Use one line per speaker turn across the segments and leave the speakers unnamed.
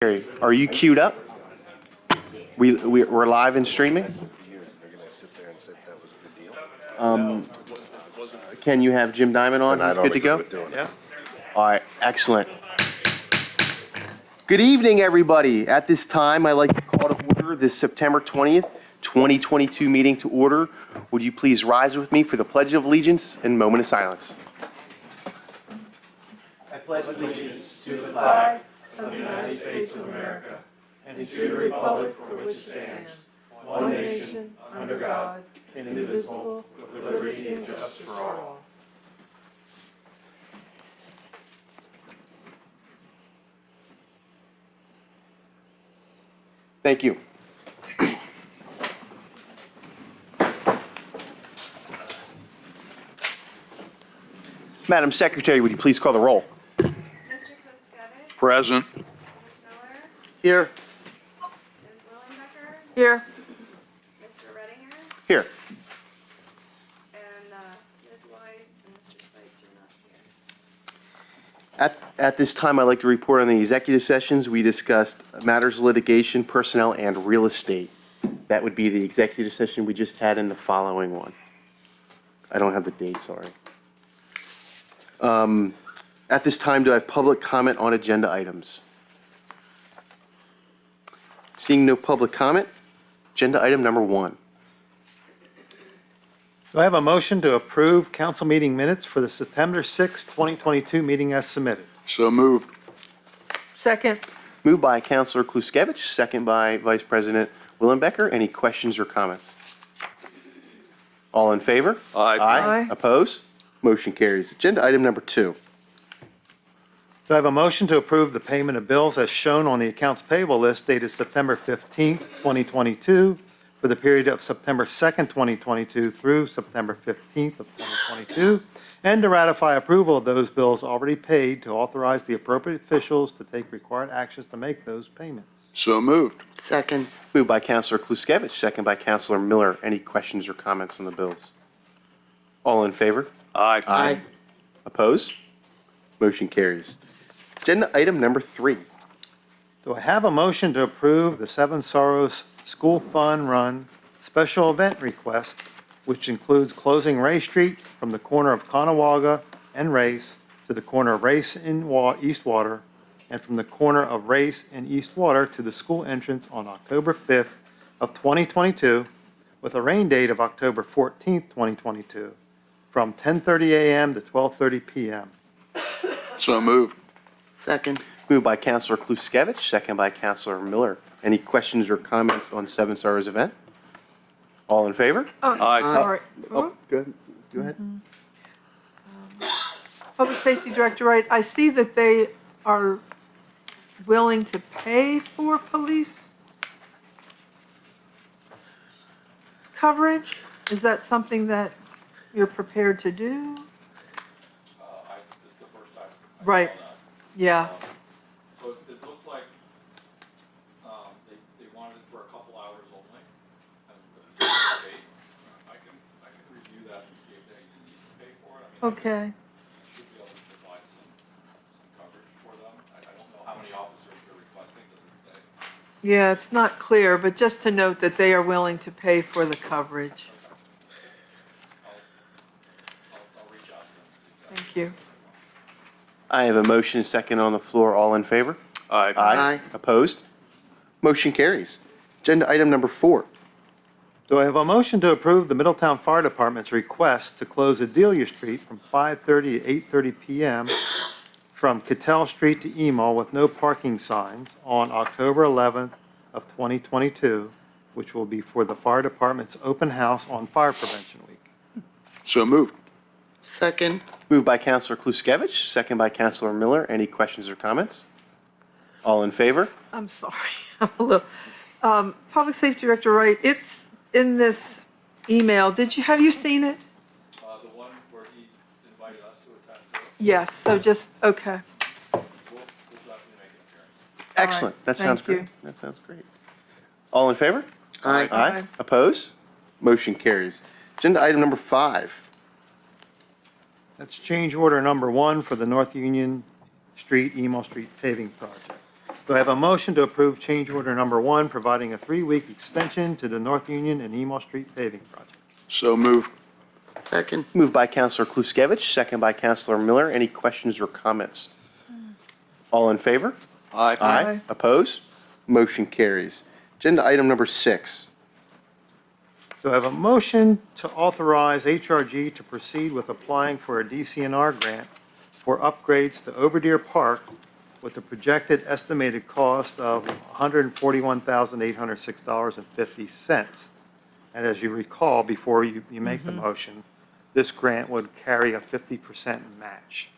Gary, are you queued up? We're live and streaming. Can you have Jim Diamond on? He's good to go?
Yeah.
All right, excellent. Good evening, everybody. At this time, I'd like to call to order this September 20th, 2022 meeting to order. Would you please rise with me for the Pledge of Allegiance and moment of silence? I pledge allegiance to the flag of the United States of America and to the republic for which it stands, one nation, under God, indivisible, with liberty and justice for all. Thank you. Madam Secretary, would you please call the roll?
Mr. Kuskevich?
Present.
Ms. Miller?
Here.
Ms. Willenbecker?
Here.
Mr. Reddinger?
Here.
And Ms. Lloyd and Mr. Spites are not here.
At this time, I'd like to report on the executive sessions. We discussed matters of litigation, personnel, and real estate. That would be the executive session we just had in the following one. I don't have the date, sorry. At this time, do I have public comment on agenda items? Seeing no public comment, agenda item number 1.
Do I have a motion to approve council meeting minutes for the September 6, 2022 meeting as submitted?
So moved.
Second.
Moved by Councilor Kluskevich, second by Vice President Willenbecker. Any questions or comments? All in favor?
Aye.
Aye.
Opposed? Motion carries. Agenda item number 2.
Do I have a motion to approve the payment of bills as shown on the accounts payable list dated September 15, 2022 for the period of September 2nd, 2022 through September 15th of 2022, and to ratify approval of those bills already paid to authorize the appropriate officials to take required actions to make those payments?
So moved.
Second.
Moved by Councilor Kluskevich, second by Councilor Miller. Any questions or comments on the bills? All in favor?
Aye.
Aye.
Opposed? Motion carries. Agenda item number 3.
Do I have a motion to approve the Seven Sorrows School Fun Run special event request, which includes closing Ray Street from the corner of Conawaga and Race to the corner of Race and Eastwater, and from the corner of Race and Eastwater to the school entrance on October 5th of 2022, with a rain date of October 14th, 2022, from 10:30 a.m. to 12:30 p.m.
So moved.
Second.
Moved by Councilor Kluskevich, second by Councilor Miller. Any questions or comments on Seven Stars event? All in favor?
Oh,
Aye.
sorry.
Oh, good. Go ahead.
Public Safety Director Wright, I see that they are willing to pay for police coverage. Is that something that you're prepared to do?
This is the first time. I
Right.
saw that.
Yeah.
So it looked like they wanted it for a couple hours only, and the date. I can review that and see if they need to pay for it. I mean,
Okay.
I should be able to provide some coverage for them. I don't know how many officers they're requesting, does it say?
Yeah, it's not clear, but just to note that they are willing to pay for the coverage.
I'll reach out to them and see
Thank you.
I have a motion second on the floor. All in favor?
Aye.
Aye.
Opposed? Motion carries. Agenda item number 4.
Do I have a motion to approve the Middletown Fire Department's request to close Adelia Street from 5:30 to 8:30 p.m. from Cattell Street to Emall with no parking signs on October 11th of 2022, which will be for the fire department's open house on Fire Prevention Week?
So moved.
Second.
Moved by Councilor Kluskevich, second by Councilor Miller. Any questions or comments? All in favor?
I'm sorry. I'm a little, Public Safety Director Wright, it's in this email. Have you seen it?
The one where he invited us to attend to it,
Yes, so just, okay.
we'll definitely make an appearance.
Excellent.
right,
That sounds
thank you.
great. That sounds great. All in favor?
Aye.
Aye. Opposed? Motion carries. Agenda item number 5.
That's change order number 1 for the North Union Street, Emall Street paving project. Do I have a motion to approve change order number 1, providing a 3-week extension to the North Union and Emo Street paving project?
So moved.
Second.
Moved by Counselor Kluskevich, second by Counselor Miller. Any questions or comments? All in favor?
Aye.
Aye.
Opposed? Motion carries. Agenda item number 6.
So I have a motion to authorize HRG to proceed with applying for a DCNR grant for upgrades to Overdeer Park with a projected estimated cost of $141,806.50. And as you recall, before you make the motion, this grant would carry a 50% match.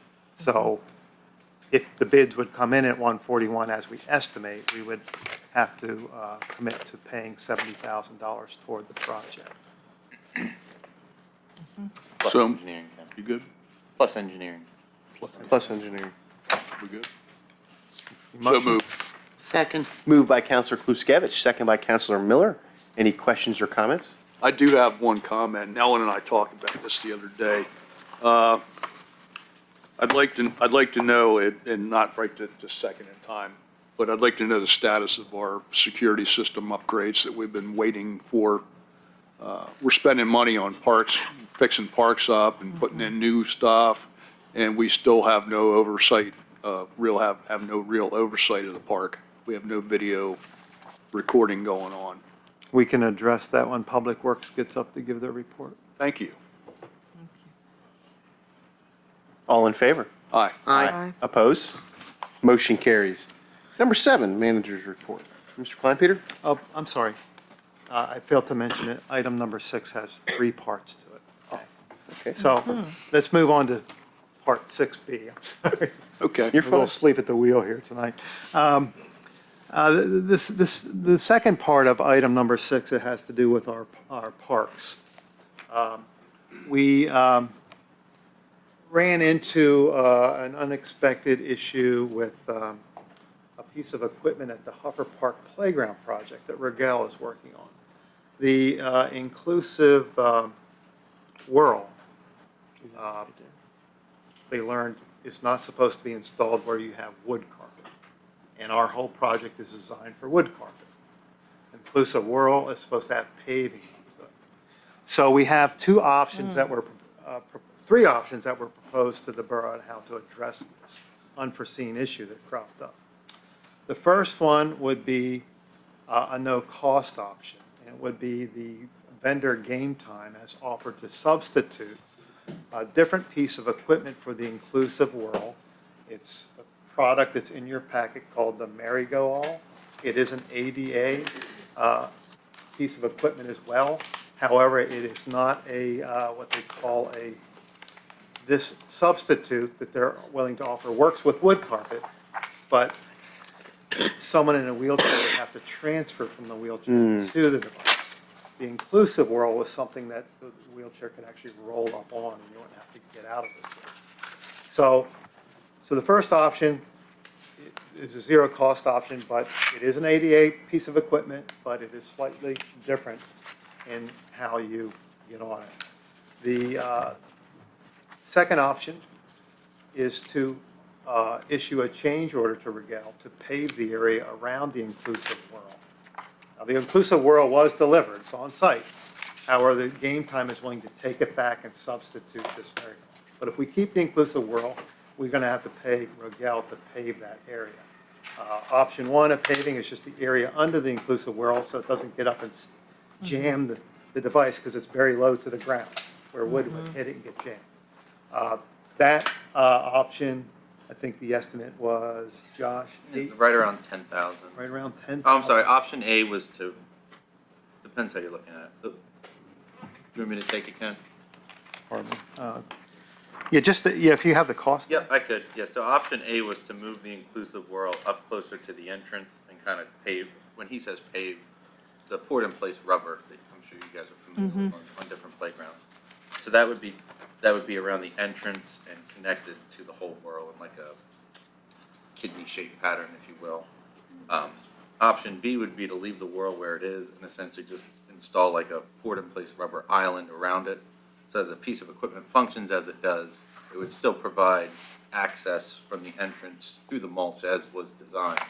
So if the bids would come in at 141 as we estimate, we would have to commit to paying $70,000 toward the project.
Plus
So-
engineering. Ken.
You good?
Plus engineering.
Plus engineering.
We good? So
Motion?
moved.
Second.
Moved by Counselor Kluskevich, second by Counselor Miller. Any questions or comments?
I do have one comment, and Ellen and I talked about this the other day. I'd like to know, and not right this second in time, but I'd like to know the status of our security system upgrades that we've been waiting for. We're spending money on parks, fixing parks up and putting in new stuff, and we still have no oversight, have no real oversight of the park. We have no video recording going on.
We can address that when Public Works gets up to give their report.
Thank you.
All in favor?
Aye.
Aye.
Opposed? Motion carries. Number 7, Manager's Report. Mr. Kleinpeter?
Oh, I'm sorry. I failed to mention it. Item number 6 has 3 parts to it.
Okay.
So let's move on to part 6B. I'm sorry.
Okay.
You're
I'm a little
fine.
asleep at the wheel here tonight. The second part of item number 6, it has to do with our parks. We ran into an unexpected issue with a piece of equipment at the Huffer Park Playground project that Rigel is working on. The inclusive whirl, they learned, is not supposed to be installed where you have wood carpet. And our whole project is designed for wood carpet. Inclusive whirl is supposed to have paving. So we have 2 options that were, 3 options that were proposed to the borough on how to address this unforeseen issue that cropped up. The first one would be a no-cost option. And it would be the vendor Game Time has offered to substitute a different piece of equipment for the inclusive whirl. It's a product that's in your packet called the Merry-Go-All. It is an ADA piece of equipment as well. However, it is not a what they call this substitute that they're willing to offer works with wood carpet, but someone in a wheelchair would have to transfer from the wheelchair to the device. The inclusive whirl was something that the wheelchair could actually roll up on, and you wouldn't have to get out of it. So the first option is a zero-cost option, but it is an ADA piece of equipment, but it is slightly different in how you get on it. The second option is to issue a change order to Rigel to pave the area around the inclusive whirl. Now, the inclusive whirl was delivered, it's on site. However, the Game Time is willing to take it back and substitute this area. But if we keep the inclusive whirl, we're going to have to pay Rigel to pave that area. Option 1 of paving is just the area under the inclusive whirl, so it doesn't get up and jam the device because it's very low to the ground, where wood would hit it and get jammed. That option, I think the estimate was, Josh,
It's right around 10,000.
right around 10,000.
Oh, I'm sorry, option A was to, depends how you're looking at it. You want me to take it, Ken?
Pardon me. Yeah, if you have the cost.
Yep, I could, yeah, so option A was to move the inclusive whirl up closer to the entrance and kind of pave, when he says pave, the poured-in-place rubber that I'm sure you guys are familiar with on different playgrounds. So that would be around the entrance and connected to the whole whirl in like a kidney-shaped pattern, if you will. Option B would be to leave the whirl where it is and essentially just install like a poured-in-place rubber island around it. So the piece of equipment functions as it does, it would still provide access from the entrance through the mulch as was designed,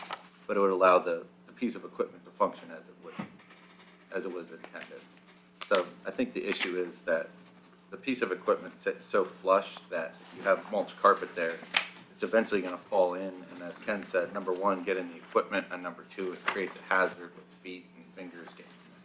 but it would allow the piece of equipment to function as it was intended. So I think the issue is that the piece of equipment sits so flush that if you have mulch carpet there, it's eventually going to fall in. And as Ken said, number one, getting the equipment, and number two, it creates a hazard with feet and fingers getting in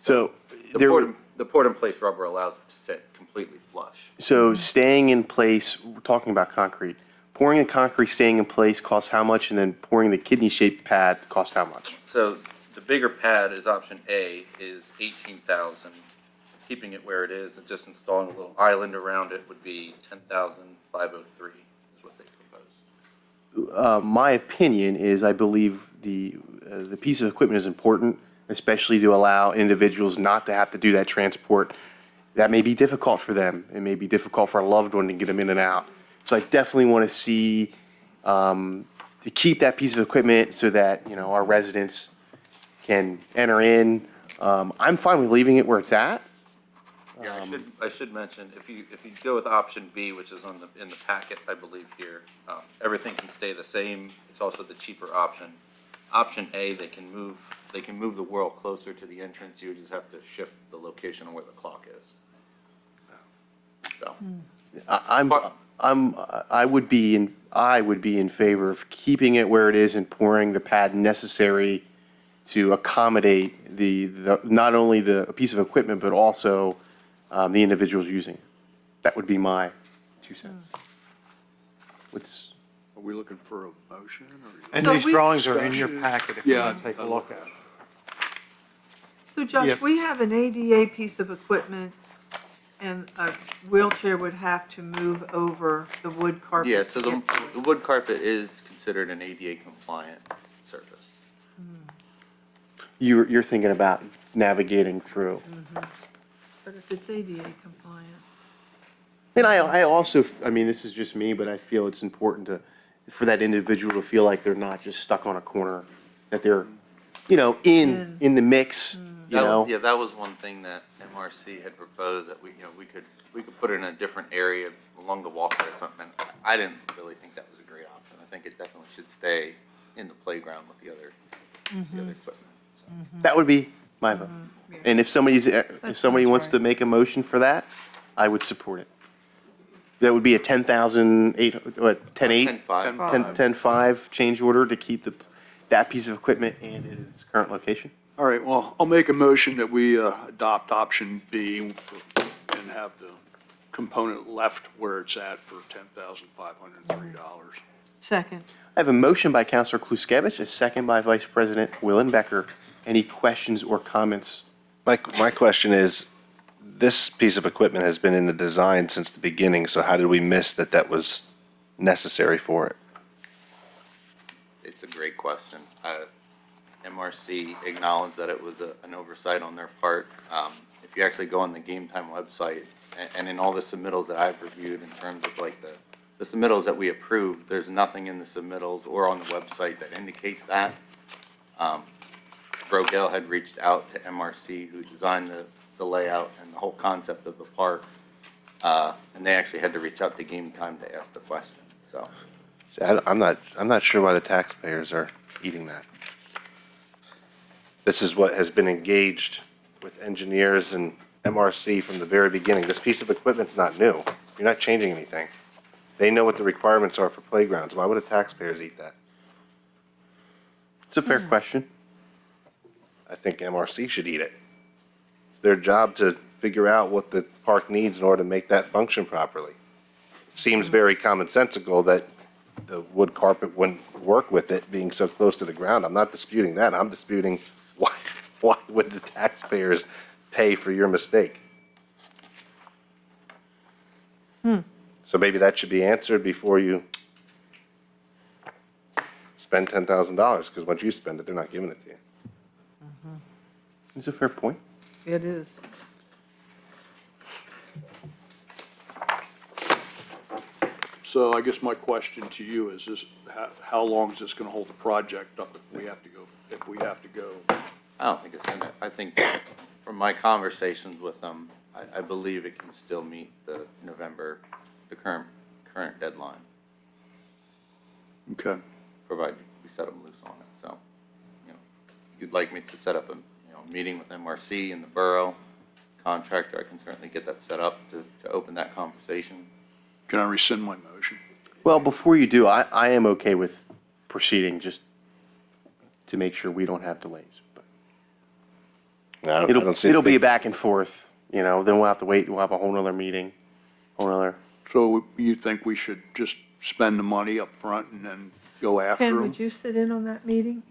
So
there.
there,
The pour-in-place rubber allows it to sit completely flush.
so staying in place, we're talking about concrete. Pouring the concrete, staying in place costs how much, and then pouring the kidney-shaped pad costs how much?
So the bigger pad is option A, is 18,000. Keeping it where it is and just installing a little island around it would be 10,503 is what they proposed.
My opinion is I believe the piece of equipment is important, especially to allow individuals not to have to do that transport. That may be difficult for them. It may be difficult for a loved one to get them in and out. So I definitely want to see, to keep that piece of equipment so that, you know, our residents can enter in. I'm fine with leaving it where it's at.
Yeah, I should mention, if you go with option B, which is in the packet, I believe here, everything can stay the same. It's also the cheaper option. Option A, they can move the whirl closer to the entrance. You just have to shift the location of where the clock is. So,
I would be in favor of keeping it where it is and pouring the pad necessary to accommodate the not only the piece of equipment but also the individuals using it. That would be my 2 cents.
Are we looking for a motion or?
And
So
these
we-
drawings are in your packet if you want to take a look at them.
So Josh,
Yep.
we have an ADA piece of equipment, and a wheelchair would have to move over the wood carpet.
yeah,
to
so
get to it.
the wood carpet is considered an ADA compliant surface.
You're thinking about navigating through.
Mhm. But if it's ADA compliant.
And I also, I mean, this is just me, but I feel it's important for that individual to feel like they're not just stuck on a corner, that they're, you know, in the mix, you know?
Yeah, that was one thing that MRC had proposed, that we could put it in a different area along the walkway or something. I didn't really think that was a great option. I think it definitely should stay in the playground with the other equipment. So.
That would be my vote.
Yeah.
And if somebody
sounds
wants
right.
to make a motion for that, I would support it. That would be a 10,800, what, 10.8?
10.5.
10.5 change order to keep that piece of equipment and in its current location.
All right, well, I'll make a motion that we adopt option B and have the component left where it's at for $10,503.
Second.
I have a motion by Councilor Kluskevich, a second by Vice President Willenbecker. Any questions or comments?
My question is, this piece of equipment has been in the design since the beginning, so how did we miss that was necessary for it?
It's a great question. MRC acknowledged that it was an oversight on their part. If you actually go on the Game Time website, and in all the submittals that I've reviewed in terms of like the submittals that we approved, there's nothing in the submittals or on the website that indicates that. Rogel had reached out to MRC, who designed the layout and the whole concept of the park, and they actually had to reach out to Game Time to ask the question. So.
I'm not sure why the taxpayers are eating that. This is what has been engaged with engineers and MRC from the very beginning. This piece of equipment's not new. You're not changing anything. They know what the requirements are for playgrounds. Why would the taxpayers eat that?
It's a fair question.
I think MRC should eat it. It's their job to figure out what the park needs in order to make that function properly. Seems very commonsensical that the wood carpet wouldn't work with it being so close to the ground. I'm not disputing that. I'm disputing why would the taxpayers pay for your mistake? So maybe that should be answered before you spend $10,000, because once you spend it, they're not giving it to you.
It's a fair point.
It is.
So I guess my question to you is this, how long is this going to hold the project up if we have to go?
I don't think it's gonna, I think from my conversations with them, I believe it can still meet the November, the current deadline,
Okay.
provided we set them loose on it, so. like me to set up a, meeting with MRC and the borough contractor, I can certainly get that set up to open that conversation.
Can I rescind my motion?
Well, before you do, I am okay with proceeding, just to make sure we don't have delays. But
I don't see
it'll be a
big-
back and forth, then we'll have to wait, we'll have a whole nother meeting, whole nother.
So you think we should just spend the money up front and then go after
Ken,
them?
would you sit in on that meeting?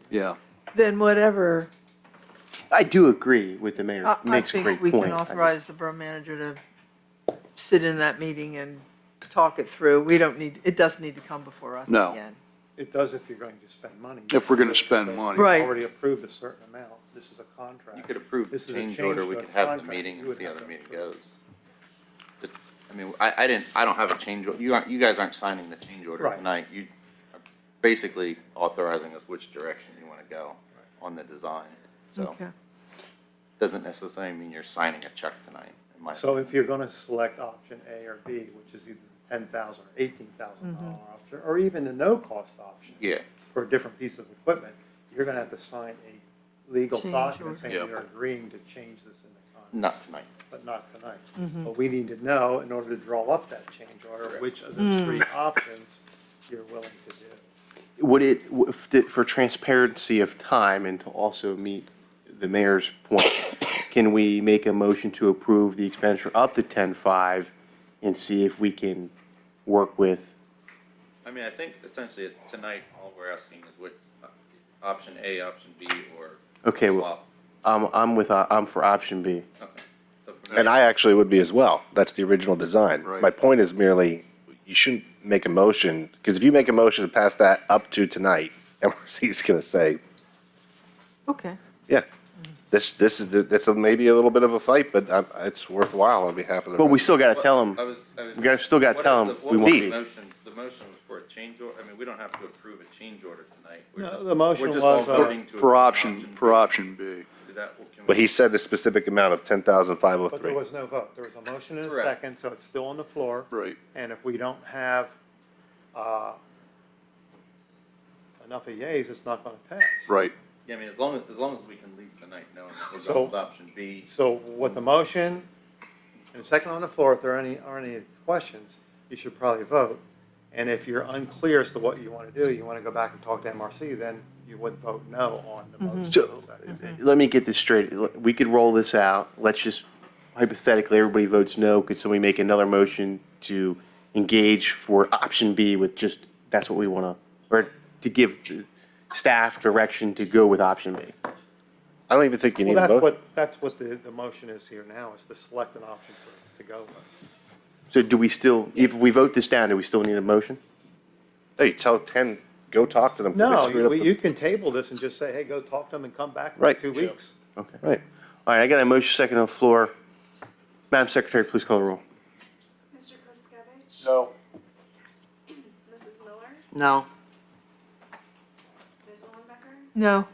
Yeah.
Then whatever,
I do agree with the mayor,
I
makes a
think
great
we
point.
can authorize the borough manager to sit in that meeting and talk it through. It doesn't need to come before us
No.
again.
It does if you're going to spend money.
If we're gonna spend money.
You've
Right.
already approved a certain amount. This is a contract.
You could approve the
This is a
change order, we
change
could
to a
have the
contract.
meeting
You
and
would
see how
have
the
to
meeting
approve.
goes. I don't have a change, you guys aren't signing the change order
Right.
tonight. You are basically authorizing us which direction you want to go on the design. So,
Okay.
doesn't necessarily mean you're signing a check tonight, in my
So
opinion.
if you're going to select option A or B, which is either $10,000 or $18,000 option, or even the no-cost option
Yeah,
for a different piece of equipment, you're going to have to sign a legal
Change
document
order.
saying
Yeah.
you're agreeing to change this in the contract,
not tonight.
but not tonight.
Mhm.
But we need to know, in order to draw up that change order,
Correct.
which of those three options you're willing to do.
Would it, for transparency of time and to also meet the mayor's point, can we make a motion to approve the expenditure up to 10.5 and see if we can work with,
I mean, I think essentially tonight, all we're asking is what, option A, option B, or
okay, well,
swap.
I'm for option B.
Okay. So for me-
And I actually would be as well. That's the original design.
Right.
My point is merely, you shouldn't make a motion, because if you make a motion to pass that up to tonight, MRC is going to say,
Okay.
this is, it's maybe a little bit of a fight, but it's worthwhile on behalf of the.
But we still gotta tell them, still gotta
What
tell
is
them,
the-
we
what
won't
was
be.
the motion? The motion was for a change order, I mean, we don't have to approve a change order tonight. We're
No,
just-
the motion
we're just all
was,
voting to
For
approve
option
B.
option B.
Is that what can we?
But he said the specific amount of
But there
10,503.
was no vote. There was a motion and a
Correct.
second, so it's still on the floor.
Right.
And if we don't have enough of yays, it's not going to pass.
Right.
Yeah, I mean, as long as we can leave tonight knowing that we're
So-
going with option B.
So with the motion and a second on the floor, if there are any questions, you should probably vote. And if you're unclear as to what you want to do, you want to go back and talk to MRC, then you would vote no on the motion.
So,
and second.
let me get this straight. We could roll this out. Let's just hypothetically, everybody votes no. Could somebody make another motion to engage for option B with just, that's what we want to, or to give the staff direction to go with option B?
I don't even think you need
Well,
a vote.
that's what the motion is here now, is to select an option to go with.
So do we still, if we vote this down, do we still need a motion?
No, you tell 10, go talk to them. 'cause
No,
they screwed up the-
you can table this and just say, hey, go talk to them and come back in
Right.
2 weeks.
Okay.
Right.
All right, I got a motion second on the floor. Madam Secretary, please call the roll.
Mr. Kluskevich?
No.
Mrs. Miller?
No.
Ms. Wallenbecker?
No.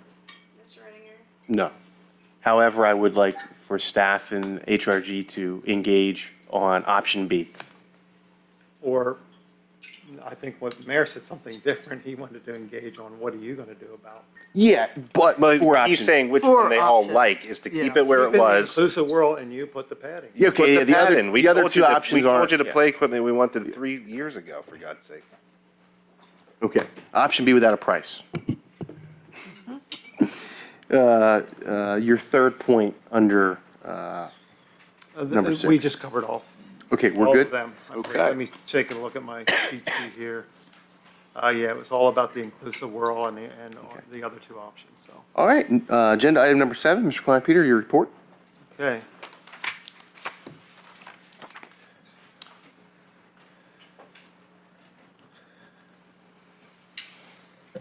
Mr. Reitinger?
No. However, I would like for staff and HRG to engage on option B.
Or, I think what the mayor said something different, he wanted to engage on what are you going to do about
Yeah, but
But
for
he's
option.
saying which
For
one they all
option.
like, is to keep
Yeah.
it where
Keep
it
in the
was.
inclusive world, and you put the padding.
Yeah,
Put
okay,
the
the
pad
other,
in. We
the other
told
two
you
options
We told
aren't.
you to
yeah.
play equipment we wanted 3 years ago, for God's sake.
Okay, option B without a price. Your third point under, Number
We
6.
just covered all.
okay, we're
All
good?
of them.
Okay.
Let me take a look at my cheat sheet here. Yeah, it was all about the inclusive world and the other two options, so,
All right, agenda item number 7, Mr. Klein Peter, your report.
okay.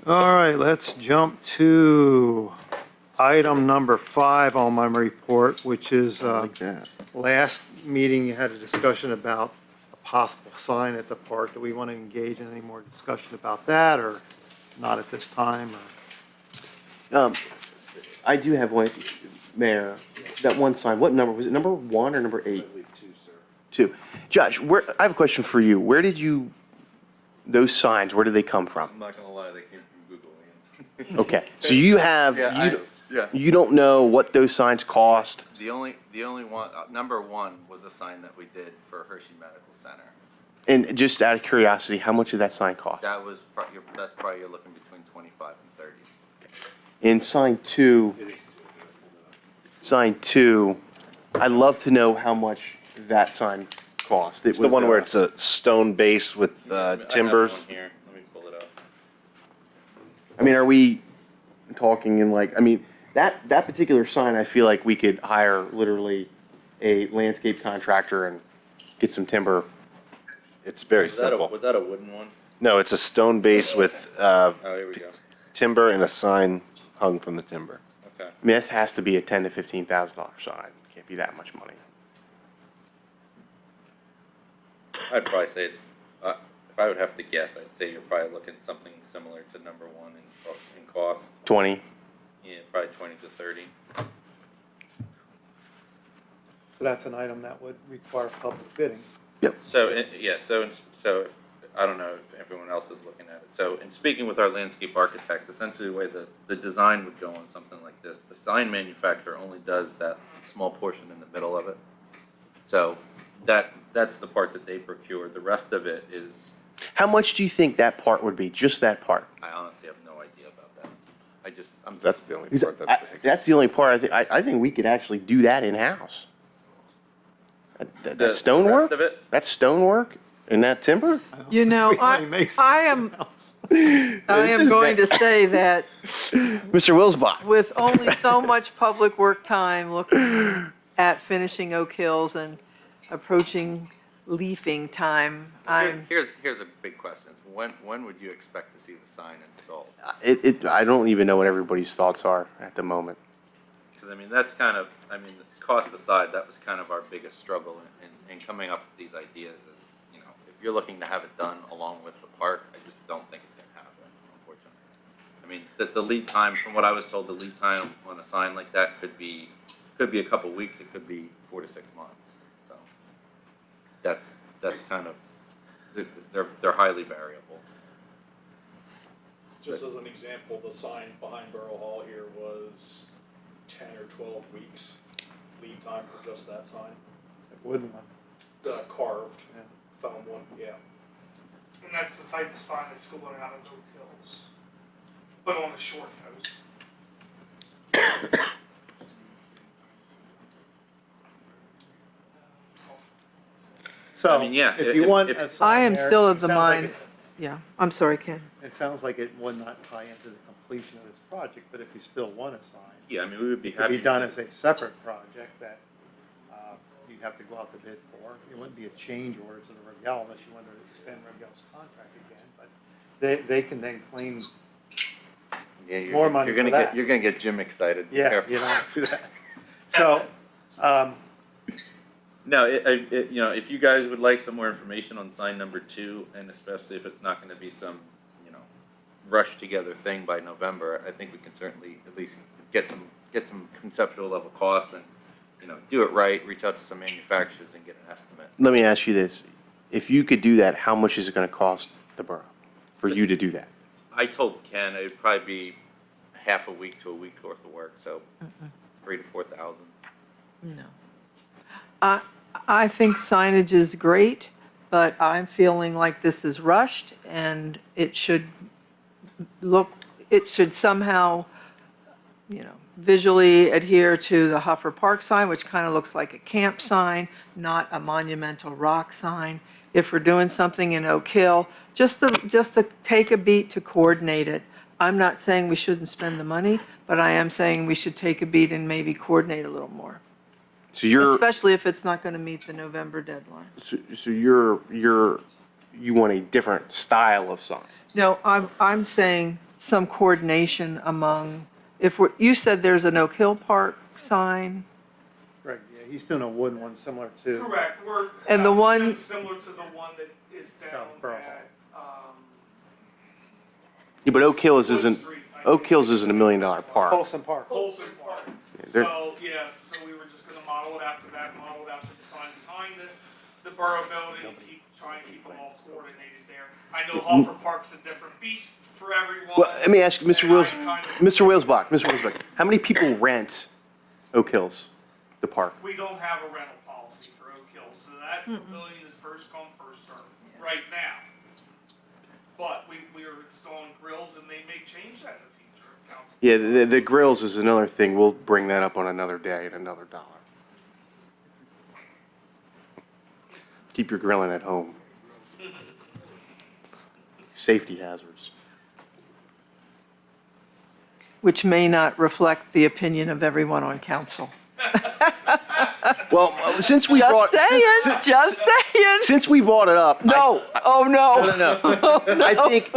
All right, let's jump to item number 5 on my report, which is,
I like that.
last meeting, you had a discussion about a possible sign at the park. Do we want to engage in any more discussion about that, or not at this time? Or-
I do have one, Mayor, that one sign, what number, was it number 1 or number 8? I believe 2, sir. 2. Josh, I have a question for you. Where did you, those signs, where did they come from?
I'm not gonna lie, they came from Google, Ian.
Okay, so you have, you don't know what those signs cost?
The only one, number one was a sign that we did for Hershey Medical Center.
And just out of curiosity, how much did that sign cost?
That was, that's probably you're looking between 25 and 30.
In sign two, I'd love to know how much that sign cost.
It's the one where it's a stone base with timbers.
I have one here, let me pull it up.
I mean, are we talking in like, I mean, that particular sign, I feel like we could hire literally a landscape contractor and get some timber.
It's very
Was that
simple.
a wooden one?
No, it's a stone base with
Oh, here we go.
timber and a sign hung from the timber.
Okay.
I mean, this has to be a $10,000 to $15,000 sign. It can't be that much money.
I'd probably say it's, if I would have to guess, I'd say you're probably looking something similar to number one in cost.
20?
Yeah, probably 20 to 30.
So that's an item that would require public bidding.
So, so I don't know if everyone else is looking at it. So in speaking with our landscape architects, essentially the way the design would go on something like this, the sign manufacturer only does that small portion in the middle of it. So that's the part that they procure. The rest of it is,
How much do you think that part would be, just that part?
I honestly have no idea about that.
That's the only
Because
part that's big.
that's the only part, I think we could actually do that in-house. That stonework?
The rest of it,
That's stonework and that timber?
You know, I am going to say that
Mr. Wilsbach.
with only so much public work time looking at finishing Oak Hills and approaching leafing time,
here's a big question. When would you expect to see the sign installed?
I don't even know what everybody's thoughts are at the moment.
Because, I mean, that's kind of, I mean, cost aside, that was kind of our biggest struggle in coming up with these ideas is, you know, if you're looking to have it done along with the park, I just don't think it's going to happen, unfortunately. I mean, the lead time, from what I was told, the lead time on a sign like that could be a couple weeks, it could be 4 to 6 months. So that's kind of, they're highly variable.
Just as an example, the sign behind Borough Hall here was 10 or 12 weeks lead time for just that sign.
Wooden one.
Carved, foam one, yeah.
And that's the type of sign that's going out of Oak Hills, but on a short nose.
So,
I mean, yeah,
if you want a sign
I am
there,
still
it
of the
sounds like
mind, yeah, I'm sorry, Ken.
It sounds like it would not tie into the completion of this project, but if you still want a sign,
Yeah, I mean, we would be
it could
happy.
be done as a separate project that you'd have to go out to bid for. It wouldn't be a change order to the Regel unless you wanted to extend Regel's contract again, but they can then claim,
Yeah,
more money
you're gonna
for that.
You're gonna get Jim excited. Be
yeah,
careful.
you don't do that. So,
No, you know, if you guys would like some more information on sign number 2, and especially if it's not going to be some, you know, rushed together thing by November, I think we can certainly at least get some conceptual level costs and, you know, do it right, reach out to some manufacturers and get an estimate.
Let me ask you this. If you could do that, how much is it going to cost the borough for you to do that?
I told Ken it'd probably be half a week to a week's worth of work, so 3,000 to 4,000.
No. I think signage is great, but I'm feeling like this is rushed and it should somehow, you know, visually adhere to the Huffer Park sign, which kind of looks like a camp sign, not a monumental rock sign. If we're doing something in Oak Hill, just to take a beat to coordinate it. I'm not saying we shouldn't spend the money, but I am saying we should take a beat and maybe coordinate a little more.
So you're,
Especially if it's not going to meet the November deadline.
so you want a different style of sign?
No, I'm saying some coordination among, you said there's an Oak Hill Park sign,
Greg, yeah, he's doing a wooden one similar to,
Correct, we're.
And the one-
Similar to the one that is down
South Borough.
at,
Yeah, but Oak Hills
Wood
isn't,
Street, I
Oak
think.
Hills isn't $1 million park.
Colson Park.
Colson Park.
They're-
So, yeah, so we were just gonna model it after that, model it after the sign behind the borough building, and try and keep them all coordinated there. I know Hoffer Park's a different beast for everyone.
Well, let me ask you, Mr.
And I
Wills,
kind of-
Mr. Wilsbach, how many people rent Oak Hills, the park?
We don't have a rental policy for Oak Hills, so that pavilion is first come, first served, right now. But we are installing grills and they may change that in the future, if council.
Yeah, the grills is another thing. We'll bring that up on another day at another dollar. Keep your grilling at home. Safety hazards.
Which may not reflect the opinion of everyone on council.
Well, since we
Just
brought,
saying, just saying.
since we brought it up.
No, oh, no.
No.
Oh, no.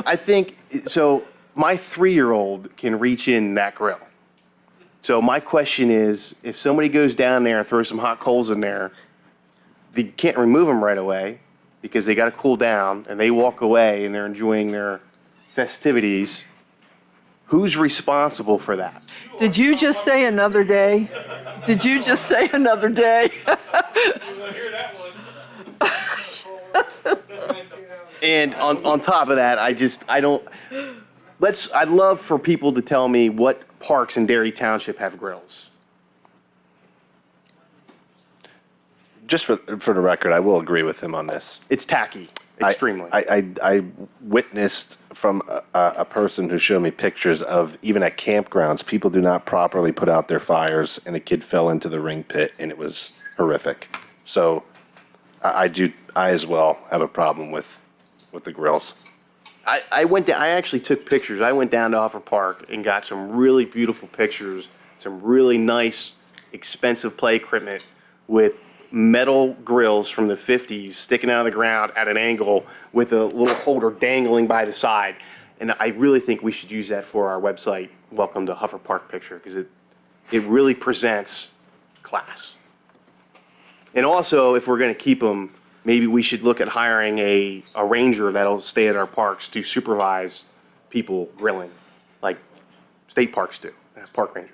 I think, so my 3-year-old can reach in that grill. So my question is, if somebody goes down there and throws some hot coals in there, they can't remove them right away because they got to cool down and they walk away and they're enjoying their festivities. Who's responsible for that?
Did you just say another day? Did you just say another day?
You wanna hear that one?
And on top of that, I'd love for people to tell me what parks in Derry Township have grills.
Just for the record, I will agree with him on this.
It's tacky, extremely.
I witnessed from a person who showed me pictures of, even at campgrounds, people do not properly put out their fires, and a kid fell into the ring pit, and it was horrific. So I as well have a problem with the grills.
I actually took pictures. I went down to Offer Park and got some really beautiful pictures, some really nice, expensive play equipment with metal grills from the 50s sticking out of the ground at an angle with a little holder dangling by the side. And I really think we should use that for our website, Welcome to Huffer Park picture, because it really presents class. And also, if we're going to keep them, maybe we should look at hiring a ranger that'll stay at our parks to supervise people grilling, like state parks do, park rangers.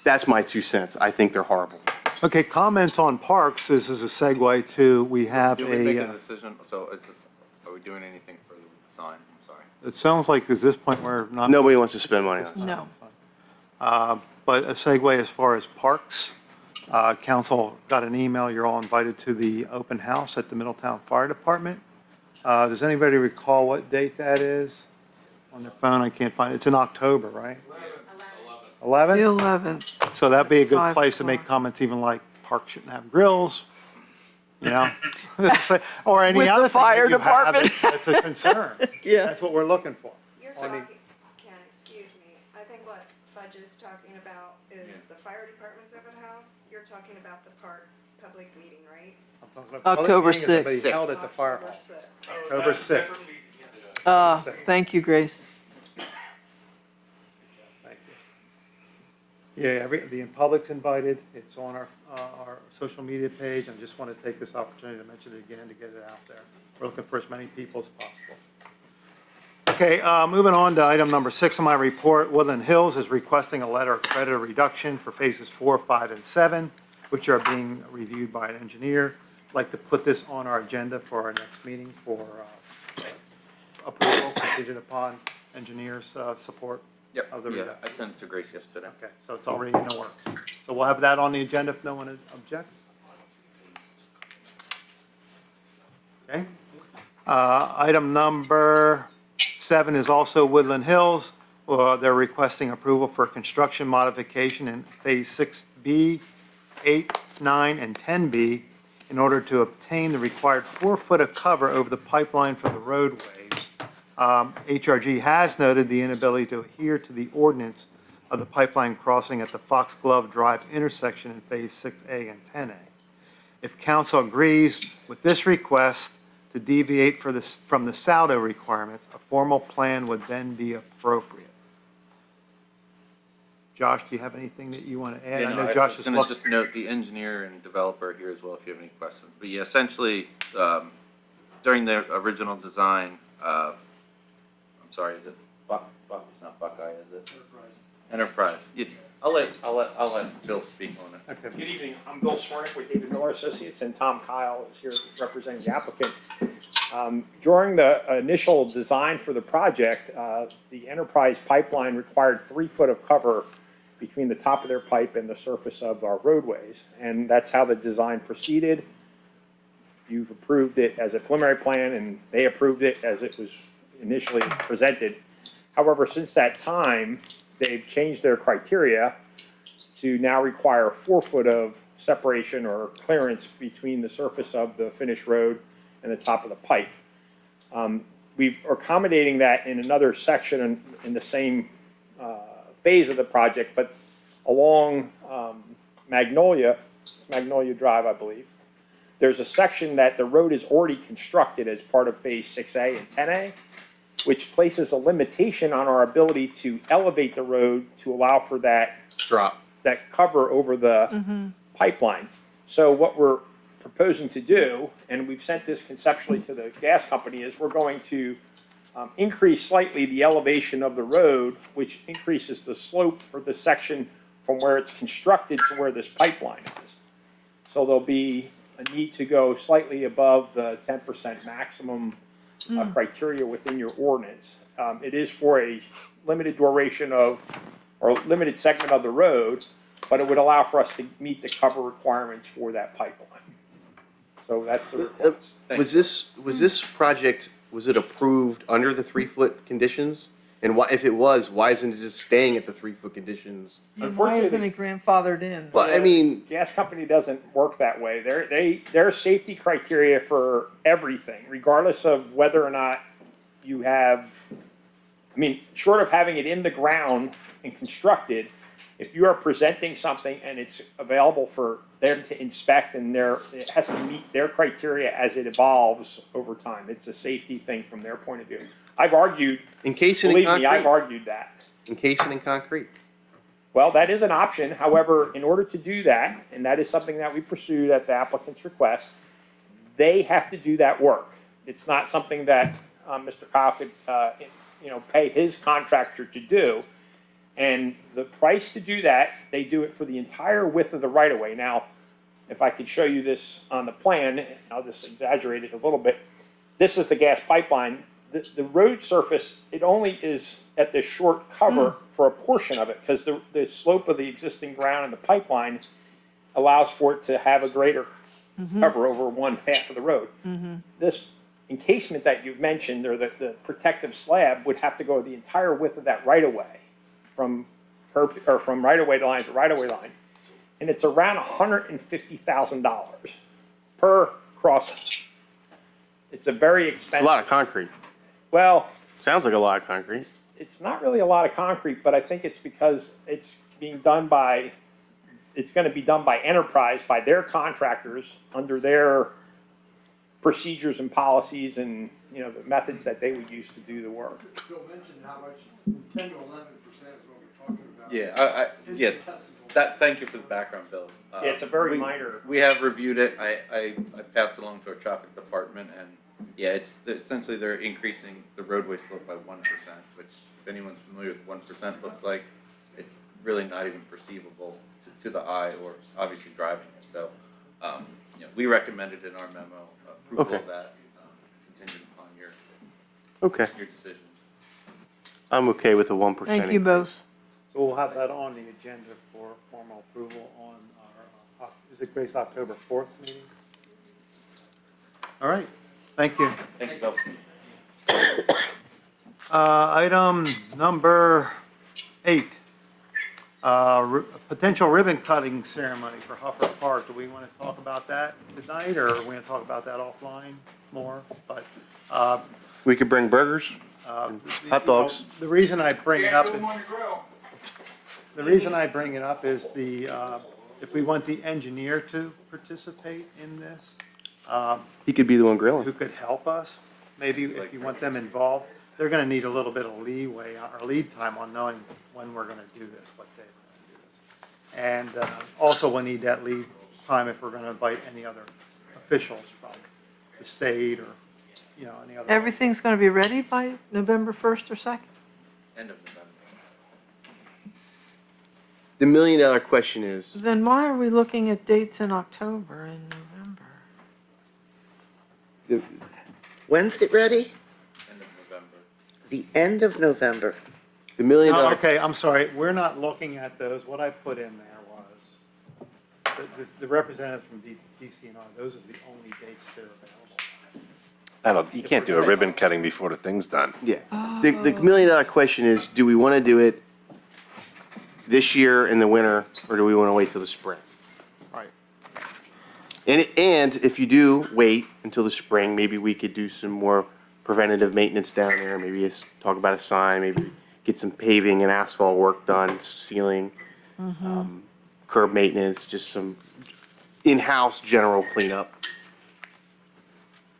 That's my 2 cents. I think they're horrible.
Okay, comments on parks. This is a segue to, we have
Did we make
a,
a decision? So are we doing anything for the sign? I'm sorry.
it sounds like at this point we're not.
Nobody wants to spend money on it.
No.
But a segue as far as parks, council got an email, you're all invited to the open house at the Middletown Fire Department. Does anybody recall what date that is? On their phone, I can't find it. It's in October, right? 11?
The 11th.
So that'd be a good
5
place to make
o'clock.
comments, even like parks shouldn't have grills, you know? Or any
With the
other thing
fire
that you have
department.
that's a concern.
Yeah.
That's what we're looking for.
You're
On the-
talking, Ken, excuse me, I think what Fudge is talking about is the fire department's open house. You're talking about the park public meeting, right?
I'm talking about public
October
meeting is gonna be
6th.
held at the fire hall.
October 6th.
So
October
that's a
6th.
different meeting, yeah.
Thank you, Grace.
Thank you. Yeah, the public's invited. It's on our social media page. I just want to take this opportunity to mention it again to get it out there. We're looking for as many people as possible. Okay, moving on to item number 6 on my report. Woodland Hills is requesting a letter of credit reduction for phases 4, 5, and 7, which are being reviewed by an engineer. I'd like to put this on our agenda for our next meeting for approval contingent upon engineers' support of the reduction.
I sent it to Grace yesterday.
Okay, so it's already in the works. So we'll have that on the agenda if no one objects. Okay. Item number 7 is also Woodland Hills. They're requesting approval for construction modification in Phase 6B, 8, 9, and 10B in order to obtain the required 4 foot of cover over the pipeline for the roadways. HRG has noted the inability to adhere to the ordinance of the pipeline crossing at the Foxglove Drive intersection in Phase 6A and 10A. If council agrees with this request to deviate from the SALDO requirements, a formal plan would then be appropriate. Josh, do you have anything that you want to add? I know Josh is
going to
looking.
just note the engineer and developer here as well if you have any questions. But yeah, essentially, during the original design, I'm sorry, is it Buck? It's not Buckeye, is it? Enterprise. I'll let Bill speak on it.
Okay.
Good evening, I'm Bill Swarnick with David Miller Associates, and Tom Kyle is here representing the applicant. During the initial design for the project, the Enterprise pipeline required 3 foot of cover between the top of their pipe and the surface of our roadways, and that's how the design proceeded. You've approved it as a preliminary plan, and they approved it as it was initially presented. However, since that time, they've changed their criteria to now require 4 foot of separation or clearance between the surface of the finished road and the top of the pipe. We are accommodating that in another section in the same phase of the project, but along Magnolia Drive, I believe, there's a section that the road is already constructed as part of phase 6A and 10A, which places a limitation on our ability to elevate the road to allow for that cover over the pipeline. So what we're proposing to do, and we've sent this conceptually to the gas company, is we're going to increase slightly the elevation of the road, which increases the slope for the section from where it's constructed to where this pipeline is. So there'll be a need to go slightly above the 10% maximum criteria within your ordinance. It is for a limited duration of, or limited segment of the road, but it would allow for us to meet the cover requirements for that pipeline. So that's the request.
Was this project, was it approved under the 3 foot conditions? And why, if it was, why isn't it just staying at the 3 foot conditions?
And why isn't it grandfathered in?
Well, I mean,
Gas company doesn't work that way. Their safety criteria for everything, regardless of whether or not you have, I mean, short of having it in the ground and constructed, if you are presenting something and it's available for them to inspect and it has to meet their criteria as it evolves over time. It's a safety thing from their point of view. I've argued,
encasing in
believe me, I've
concrete.
argued that.
Encasing in concrete.
Well, that is an option. However, in order to do that, and that is something that we pursued at the applicant's request, they have to do that work. It's not something that Mr. Kyle could, pay his contractor to do. And the price to do that, they do it for the entire width of the right-of-way. Now, if I could show you this on the plan, I'll just exaggerate it a little bit. This is the gas pipeline. The road surface, it only is at this short cover for a portion of it, because the slope of the existing ground and the pipeline allows for it to have a greater cover over one half of the road. This encasement that you've mentioned, or the protective slab, would have to go the entire width of that right-of-way, from right-of-way line to right-of-way line, and it's around $150,000 per crossing. It's a very expensive.
It's a lot of concrete.
Well,
Sounds like a lot of concrete.
it's not really a lot of concrete, but I think it's because it's going to be done by Enterprise, by their contractors, under their procedures and policies and, the methods that they would use to do the work.
Bill mentioned how much, 10 to 11% is what we're talking about.
Thank you for the background, Bill.
Yeah, it's a very minor.
We have reviewed it. I passed it along to our traffic department, and yeah, essentially they're increasing the roadway slope by 1%, which, if anyone's familiar with 1%, looks like it's really not even perceivable to the eye, or obviously driving it. So, we recommended in our memo approval of that, contingent upon your decision.
I'm okay with the 1%.
Thank you both.
So we'll have that on the agenda for formal approval on our, is it Grace, October 4th meeting? All right, thank you.
Thank you, Bill.
Item number 8, potential ribbon cutting ceremony for Huffer Park. Do we want to talk about that tonight, or are we going to talk about that offline more? But
We could bring burgers, hot dogs.
The reason I bring it up is, if we want the engineer to participate in this,
He could be the one grilling.
who could help us, maybe if you want them involved, they're going to need a little bit of leeway or lead time on knowing when we're going to do this, what day we're going to do this. And also we'll need that lead time if we're going to invite any other officials from the state or, any other.
Everything's going to be ready by November 1st or 2nd?
End of November.
The million-dollar question is,
Then why are we looking at dates in October and November?
When's it ready?
End of November.
The end of November.
the million-dollar.
Okay, I'm sorry, we're not looking at those. What I put in there was, the representative from DCNR, those are the only dates that are available.
You can't do a ribbon cutting before the thing's done.
Yeah. The million-dollar question is, do we want to do it this year in the winter, or do we want to wait till the spring?
Right.
And if you do wait until the spring, maybe we could do some more preventative maintenance down there. Maybe talk about a sign, maybe get some paving and asphalt work done, sealing, curb maintenance, just some in-house general cleanup.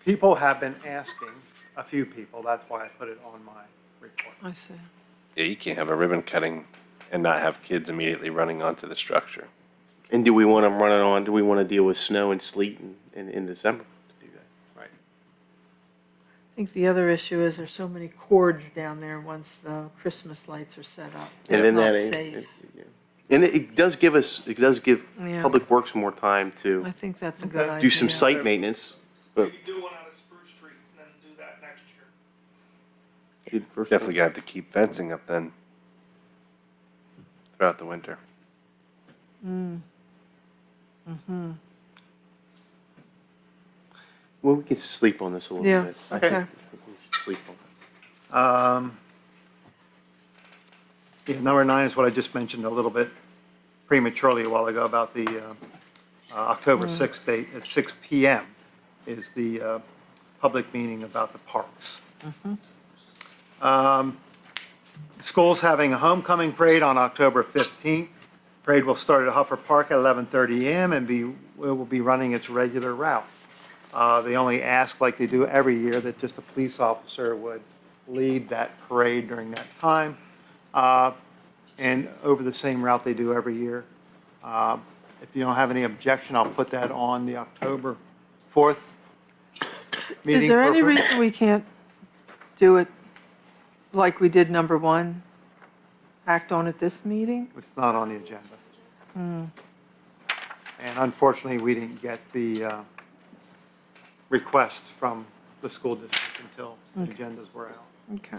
People have been asking, a few people, that's why I put it on my report.
I see.
Yeah, you can't have a ribbon cutting and not have kids immediately running onto the structure.
And do we want to run it on, do we want to deal with snow and sleet in December to do that?
Right.
I think the other issue is there's so many cords down there once the Christmas lights are set up.
And then
It's
that,
not safe.
and it does give
Yeah.
Public Works more time to
I think that's a good idea.
do some site maintenance. But
Maybe do one out of Spruce Street and then do that next year.
Definitely got to keep fencing up then throughout the winter.
Well, we can sleep on this a little
Yeah,
bit.
okay.
I think we should sleep on it.
Yeah, number 9 is what I just mentioned a little bit prematurely a while ago about the October 6th date at 6 PM is the public meeting about the parks. School's having a homecoming parade on October 15th. Parade will start at Huffer Park at 11:30 a.m. and it will be running its regular route. They only ask, like they do every year, that just a police officer would lead that parade during that time, and over the same route they do every year. If you don't have any objection, I'll put that on the October 4th meeting.
Is there any
for-
reason we can't do it like we did number 1? Act on it this meeting?
It's not on the agenda. And unfortunately, we didn't get the request from the school district until the
Okay.
agendas were out.
Okay.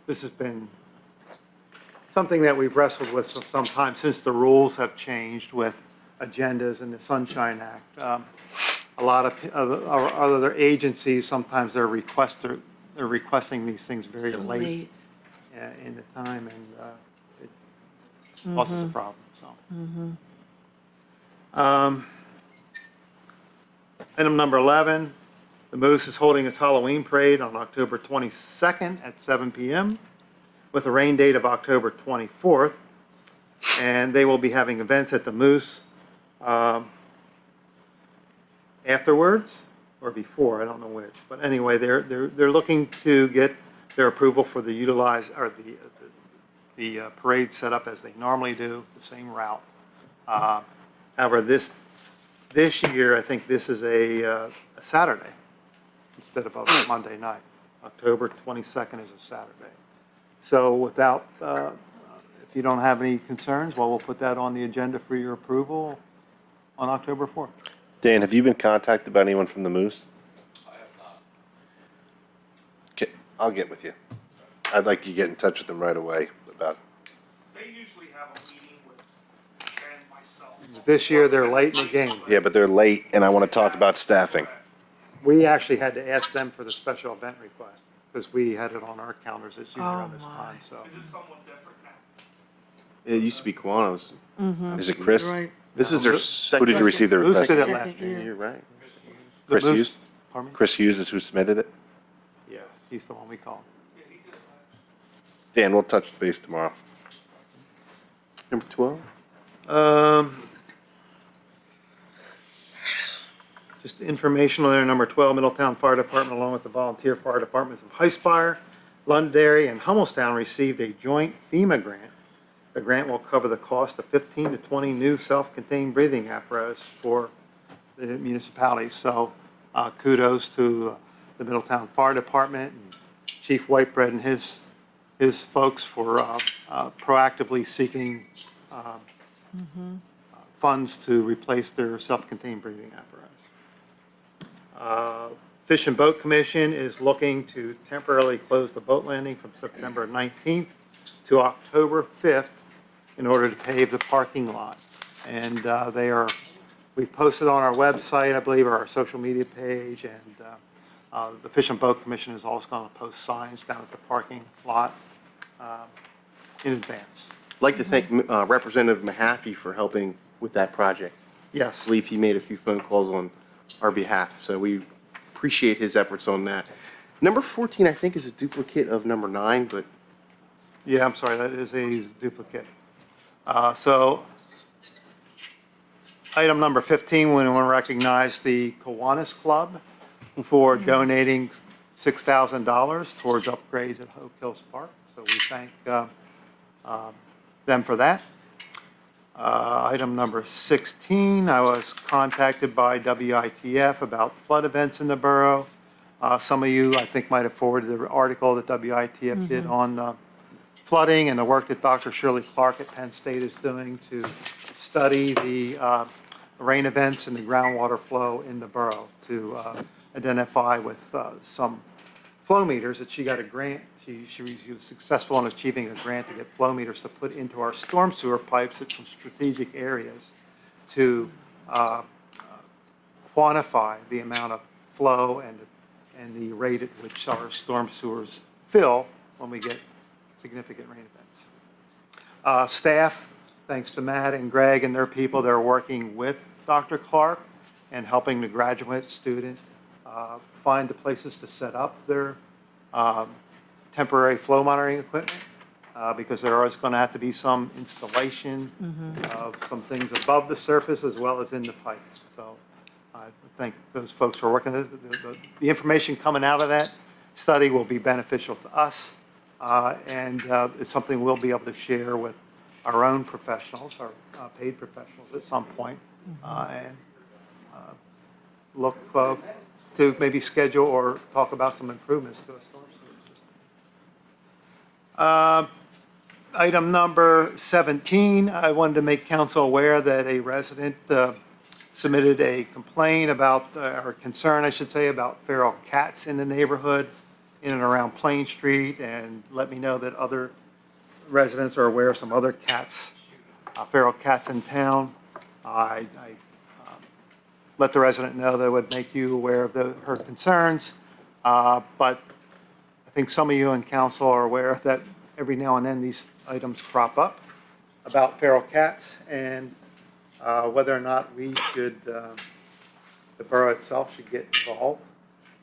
This has been something that we've wrestled with for some time since the rules have changed with agendas and the Sunshine Act. A lot of our other agencies, sometimes they're requesting these things very late in the time, and it causes a problem, so. Item number 11, the Moose is holding its Halloween parade on October 22nd at 7 PM with a rain date of October 24th. And they will be having events at the Moose afterwards or before, I don't know which. But anyway, they're looking to get their approval for the parade set up as they normally do, the same route. However, this year, I think this is a Saturday instead of a Monday night. October 22nd is a Saturday. So without, if you don't have any concerns, well, we'll put that on the agenda for your approval on October 4th.
Dan, have you been contacted by anyone from the Moose?
I have not.
Okay, I'll get with you. I'd like you to get in touch with them right away about.
They usually have a meeting with Ken, myself.
This year, they're late in the game.
Yeah, but they're late, and I want to talk about staffing.
We actually had to ask them for the special event request because we had it on our calendars this year around this time, so.
Is this somewhat different now?
It used to be Kiwanis.
Is it Chris?
Right.
This is their
Who
second.
Who did you receive the
Moose
request?
did it
Second
last year.
year.
You're right.
The
Chris
Moose-
Hughes?
Pardon me?
Chris Hughes is who submitted it?
Yes, he's the one we called.
Yeah, he did that.
Dan, we'll touch base tomorrow.
Number 12?
Just informational there, number 12, Middletown Fire Department, along with the volunteer fire departments of Highspire, Londonderry, and Hummelstown received a joint FEMA grant. The grant will cover the cost of 15 to 20 new self-contained breathing apparatus for the municipalities. So kudos to the Middletown Fire Department and Chief Whitebread and his his folks for proactively seeking funds to replace their self-contained breathing apparatus. Fish and Boat Commission is looking to temporarily close the boat landing from September 19th to October 5th in order to pave the parking lot. And we posted on our website, I believe, or our social media page, and the Fish and Boat Commission is also going to post signs down at the parking lot in advance.
I'd like to thank Representative Mahaffey for helping with that project.
Yes.
I believe he made a few phone calls on our behalf, so we appreciate his efforts on that. Number 14, I think, is a duplicate of number 9, but
Yeah, I'm sorry, that is a duplicate. So, item number 15, we want to recognize the Kiwanis Club for donating $6,000 towards upgrades at Oak Hills Park. So we thank them for that. Item number 16, I was contacted by WITF about flood events in the borough. Some of you, I think, might have forwarded the article that WITF did on flooding and the work that Dr. Shirley Clark at Penn State is doing to study the rain events and the groundwater flow in the borough to identify with some flow meters that she got a grant. She was successful in achieving a grant to get flow meters to put into our storm sewer pipes at some strategic areas to quantify the amount of flow and the rate at which our storm sewers fill when we get significant rain events. Staff, thanks to Matt and Greg and their people, they're working with Dr. Clark and helping the graduate student find the places to set up their temporary flow monitoring equipment because there is going to have to be some installation of some things above the surface as well as in the pipe. So I think those folks are working. The information coming out of that study will be beneficial to us, and it's something we'll be able to share with our own professionals, our paid professionals at some point, and look to maybe schedule or talk about some improvements to a storm sewer system. Item number 17, I wanted to make council aware that a resident submitted a complaint about, or concern, I should say, about feral cats in the neighborhood in and around Plain Street, and let me know that other residents are aware of some other cats, feral cats in town. I let the resident know that it would make you aware of her concerns, but I think some of you in council are aware that every now and then these items crop up about feral cats and whether or not we should, the borough itself should get involved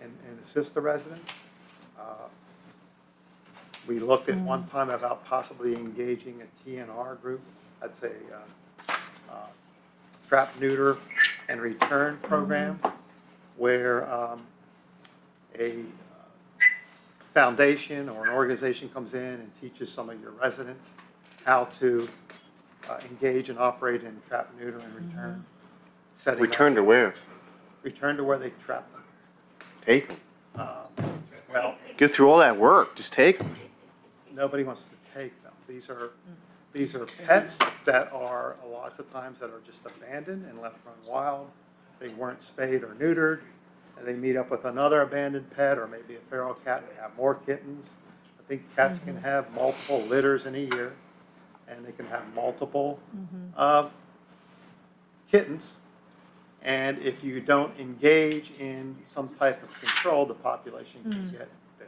and assist the residents. We looked at one time about possibly engaging a TNR group. That's a trap, neuter, and return program where a foundation or an organization comes in and teaches some of your residents how to engage and operate in trap, neuter, and return.
return to where?
Return to where they trap them.
Take them.
Well,
Go through all that work, just take them.
nobody wants to take them. These are pets that are lots of times that are just abandoned and left run wild. They weren't spayed or neutered, and they meet up with another abandoned pet or maybe a feral cat and they have more kittens. I think cats can have multiple litters in a year, and they can have multiple kittens. And if you don't engage in some type of control, the population can get big.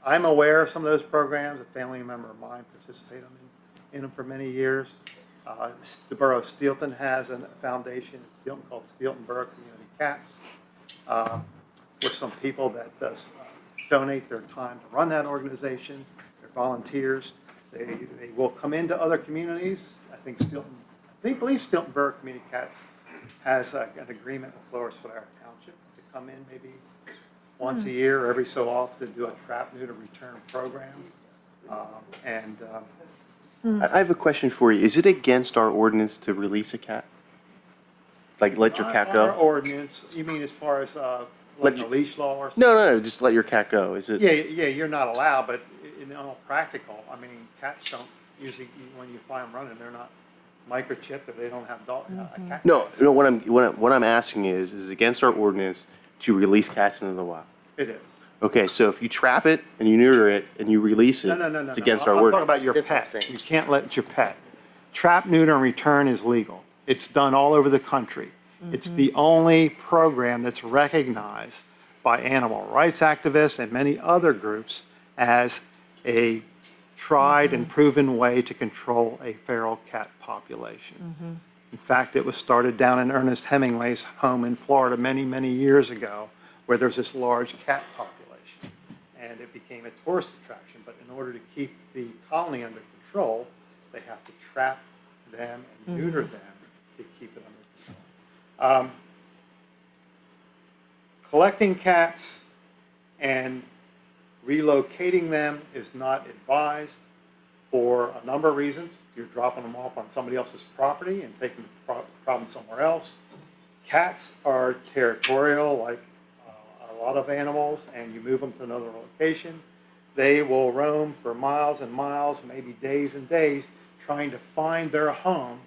I'm aware of some of those programs. A family member of mine participated in them for many years. The Borough of Steelton has a foundation in Steelton called Steelton Borough Community Cats, with some people that donate their time to run that organization. They're volunteers. They will come into other communities. I believe Steelton Borough Community Cats has an agreement with Lower Solera Township to come in maybe once a year or every so often to do a trap, neuter, return program.
I have a question for you. Is it against our ordinance to release a cat? Like let your cat
Our
go?
ordinance, you mean as far as like a leash law or something?
No, just let your cat go. Is it?
Yeah, you're not allowed, but in all practical, I mean, cats don't usually, when you find them running, they're not microchipped or they don't have a cat.
No. What I'm asking is against our ordinance to release cats into the wild.
It is.
Okay, so if you trap it and you neuter it and you release it,
No.
it's against our
I'm talking
ordinance.
about your pet. You can't let your pet. Trap, neuter, and return is legal. It's done all over the country. It's the only program that's recognized by animal rights activists and many other groups as a tried and proven way to control a feral cat population. In fact, it was started down in Ernest Hemingway's home in Florida many, many years ago, where there's this large cat population. And it became a tourist attraction, but in order to keep the colony under control, they have to trap them and neuter them to keep it under control. Collecting cats and relocating them is not advised for a number of reasons. You're dropping them off on somebody else's property and taking the problem somewhere else. Cats are territorial, like a lot of animals, and you move them to another location. They will roam for miles and miles, maybe days and days, trying to find their home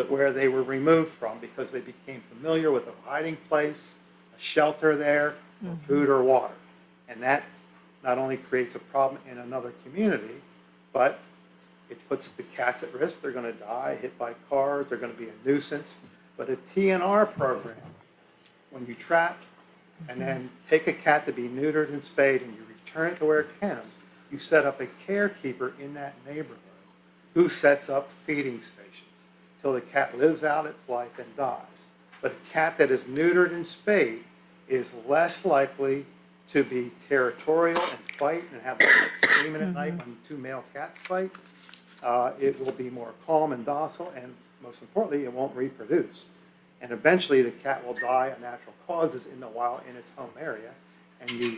where they were removed from because they became familiar with a hiding place, a shelter there, or food or water. And that not only creates a problem in another community, but it puts the cats at risk. They're going to die, hit by cars, they're going to be a nuisance. But a TNR program, when you trap and then take a cat to be neutered and spayed and you return it to where it can, you set up a caretaker in that neighborhood who sets up feeding stations till the cat lives out its life and dies. But a cat that is neutered and spayed is less likely to be territorial and fight and have screaming at night when two male cats fight. It will be more calm and docile, and most importantly, it won't reproduce. And eventually the cat will die of natural causes in the wild in its home area, and you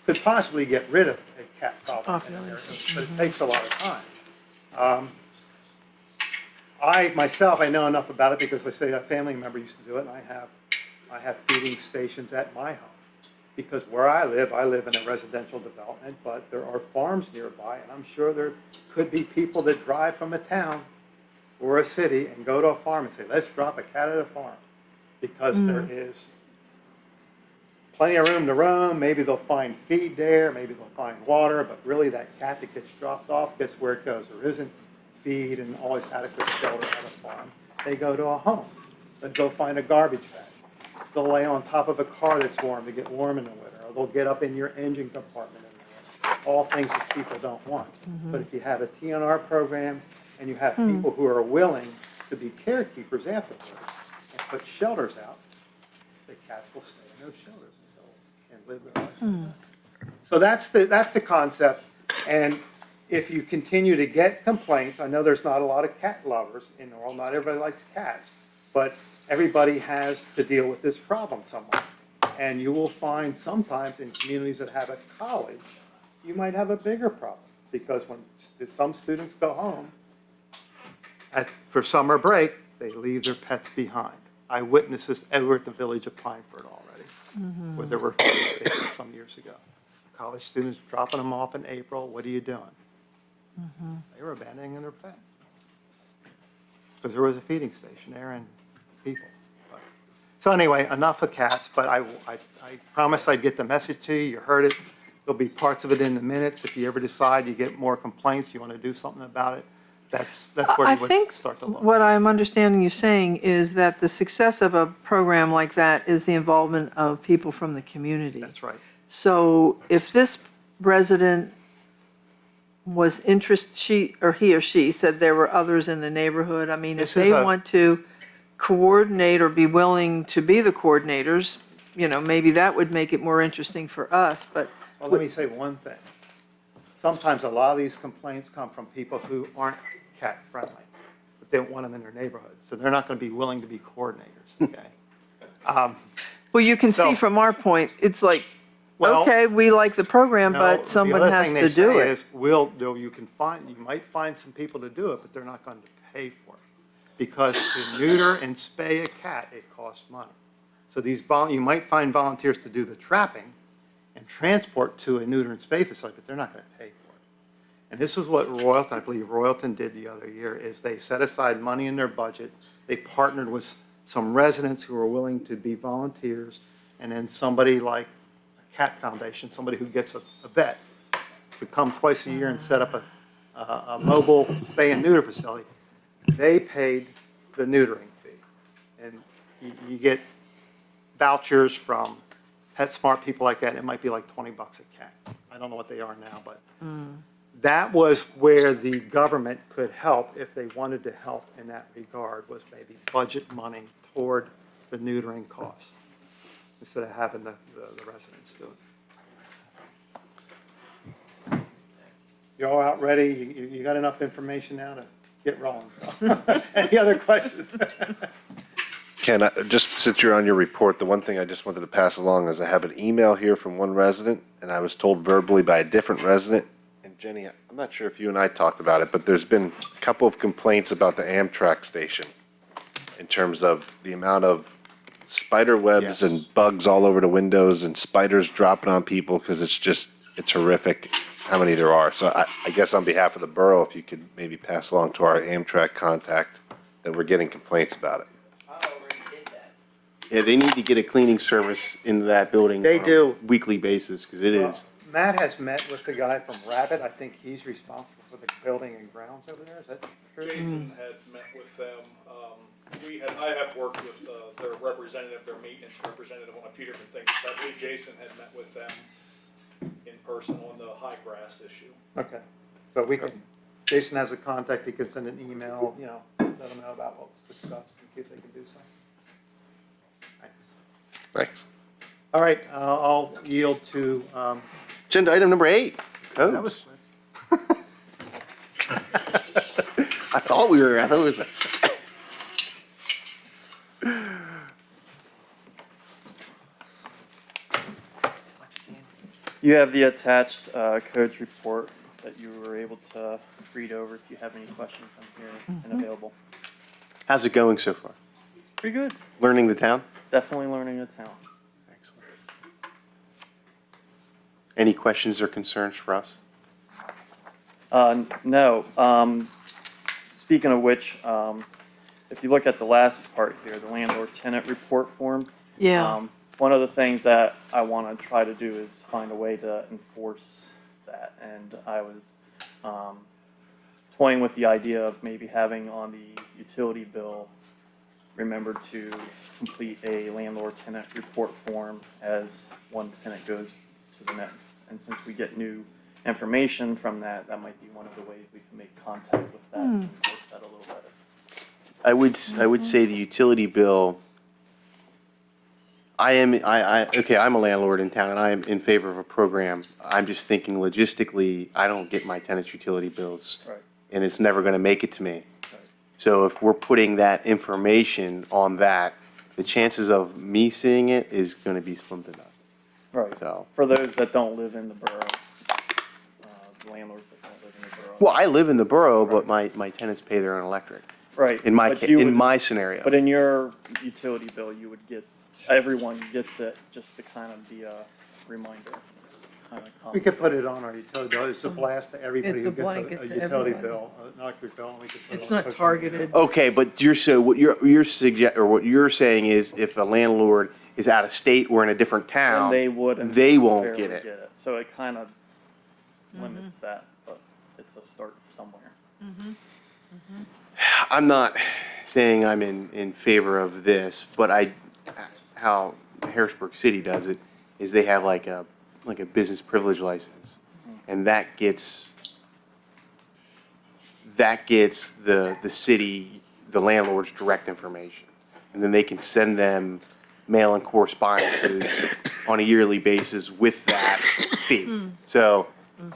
could possibly get rid of a cat problem in an area, but it takes a lot of time. I know enough about it because I say a family member used to do it, and I have feeding stations at my home. Because where I live in a residential development, but there are farms nearby, and I'm sure there could be people that drive from a town or a city and go to a farm and say, let's drop a cat at a farm. Because there is plenty of room to roam, maybe they'll find feed there, maybe they'll find water, but really that cat that gets dropped off, guess where it goes? There isn't feed and always adequate shelter at a farm. They go to a home. They'll go find a garbage bag. They'll lay on top of a car that's warm to get warm in the winter, or they'll get up in your engine compartment in the winter. All things that people don't want. But if you have a TNR program and you have people who are willing to be carekeepers afterwards and put shelters out, the cats will stay in those shelters and live their life. So that's the concept. And if you continue to get complaints, I know there's not a lot of cat lovers in the world. Not everybody likes cats, but everybody has to deal with this problem somewhere. And you will find sometimes in communities that have a college, you might have a bigger problem because when some students go home for summer break, they leave their pets behind. I witnessed this over at the village of Pineford already, where there were feeding stations some years ago. College students dropping them off in April. What are you doing? They were abandoning their pet because there was a feeding station there and people. So anyway, enough of cats, but I promised I'd get the message to you. You heard it. There'll be parts of it in the minutes. If you ever decide you get more complaints, you want to do something about it, that's where you would start to look.
What I'm understanding you saying is that the success of a program like that is the involvement of people from the community.
That's right.
So if this resident was interested, he or she said there were others in the neighborhood, I mean, if they want to coordinate or be willing to be the coordinators, you know, maybe that would make it more interesting for us, but.
Well, let me say one thing. Sometimes a lot of these complaints come from people who aren't cat friendly, but they don't want them in their neighborhood, so they're not going to be willing to be coordinators, okay?
Well, you can see from our point, it's like, okay, we like the program, but someone has to do it.
You might find some people to do it, but they're not going to pay for it. Because to neuter and spay a cat, it costs money. So you might find volunteers to do the trapping and transport to a neuter and spay facility, but they're not going to pay for it. And this is what Royalton, I believe Royalton did the other year, is they set aside money in their budget. They partnered with some residents who were willing to be volunteers, and then somebody like a Cat Foundation, somebody who gets a vet, to come twice a year and set up a mobile spay and neuter facility. They paid the neutering fee. And you get vouchers from PetSmart, people like that, and it might be like 20 bucks a cat. I don't know what they are now, but that was where the government could help if they wanted to help in that regard, was maybe budget money toward the neutering costs instead of having the residents do it. You all out ready? You got enough information now to get rolling? Any other questions?
Ken, just since you're on your report, the one thing I just wanted to pass along is I have an email here from one resident, and I was told verbally by a different resident. And Jenny, I'm not sure if you and I talked about it, but there's been a couple of complaints about the Amtrak station in terms of the amount of spider webs and bugs all over the windows and spiders dropping on people, because it's horrific how many there are. So I guess on behalf of the borough, if you could maybe pass along to our Amtrak contact that we're getting complaints about it.
Yeah, they need to get a cleaning service into that building.
They
on
do.
a weekly basis, because it is.
Matt has met with the guy from Rabbit. I think he's responsible for the building and grounds over there. Is that true?
Jason had met with them. I have worked with their representative, their maintenance representative on a few different things. But I believe Jason had met with them in person on the high grass issue.
Okay. So Jason has a contact. He can send an email, let them know about what was discussed and see if they can do something.
Thanks.
All right, I'll yield to,
Agenda item number 8. Oh.
that was,
I thought it was.
You have the attached codes report that you were able to read over. If you have any questions, I'm here and available.
How's it going so far?
Pretty good.
Learning the town?
Definitely learning the town.
Excellent. Any questions or concerns for us?
No. Speaking of which, if you look at the last part here, the landlord-tenant report form.
Yeah.
One of the things that I want to try to do is find a way to enforce that. And I was toying with the idea of maybe having on the utility bill, remember to complete a landlord-tenant report form as one tenant goes to the next. And since we get new information from that, that might be one of the ways we can make contact with that and enforce that a little better.
I would say the utility bill. I'm a landlord in town, and I am in favor of a program. I'm just thinking logistically, I don't get my tenants' utility bills,
Right.
and it's never going to make it to me.
Right.
So if we're putting that information on that, the chances of me seeing it is going to be slim to none.
Right.
So,
For those that don't live in the borough, landlords that don't live in the borough.
well, I live in the borough, but my tenants pay their own electric.
Right.
In my
but you would-
my scenario.
But in your utility bill, you would get, everyone gets it just to kind of be a reminder. It's kind of common.
we could put it on our utility bill. It's a blast to everybody
It's
who
a
gets
blanket
a
to
utility
everybody.
bill, an electric bill, and we could put it
It's
on
not
social
targeted.
media.
Okay, but what you're saying is if a landlord is out of state or in a different
And
town,
they wouldn't.
they won't
necessarily
get it.
So it kind of limits that, but it's a start somewhere.
I'm not saying I'm in favor of this, but how Harrisburg City does it is they have like a business privilege license, and that gets the city, the landlord's direct information, and then they can send them mail and correspondences on a yearly basis with that fee. So,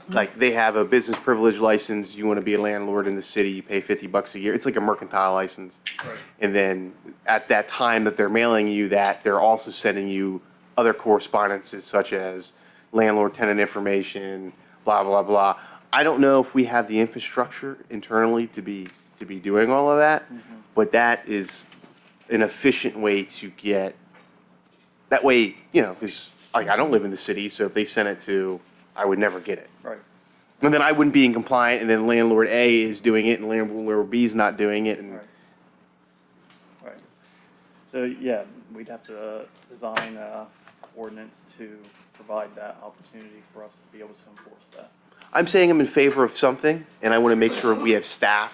like, they have a business privilege license, you want to be a landlord in the city, you pay $50 a year. It's like a mercantile license.
Right.
And then at that time that they're mailing you that, they're also sending you other correspondences such as landlord-tenant information, blah, blah, blah. I don't know if we have the infrastructure internally to be doing all of that, but that is an efficient way to get That way, you know, because like, I don't live in the city, so if they sent it to, I would never get it.
Right.
And then I wouldn't be in compliant, and then landlord A is doing it, and landlord B is not doing it, and
Right. Right. So, yeah, we'd have to design a ordinance to provide that opportunity for us to be able to enforce that.
I'm saying I'm in favor of something, and I want to make sure we have staff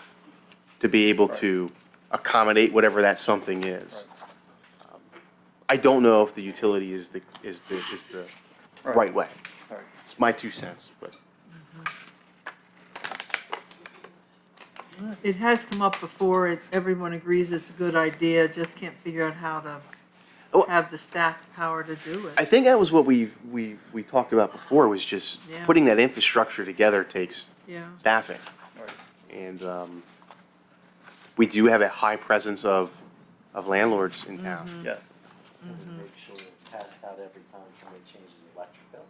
to be able
Right.
to accommodate whatever that something is.
Right.
I don't know if the utility is the right way.
Right.
It's my 2 cents, but.
It has come up before, everyone agrees it's a good idea, just can't figure out how to
Oh.
have the staff power to do it.
I think that was what we talked about before, was just
Yeah.
putting that infrastructure together takes
Yeah.
staffing.
Right.
And we do have a high presence of landlords in town.
Mhm.
Yes.
Mhm.
Make sure it's passed out every time somebody changes the electric bill.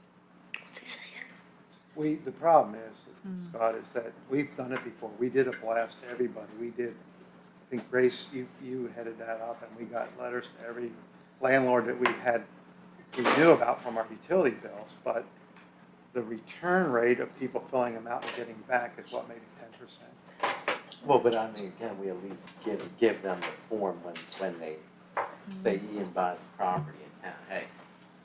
The problem is,
Mm.
Scott, is that we've done it before. We did a blast to everybody. We did, I think Grace, you headed that up, and we got letters to every landlord that we knew about from our utility bills, but the return rate of people filling them out and getting back is what, maybe 10%?
Well, but I mean, again, we at least give them the form when they say Ian buys the property in town, hey,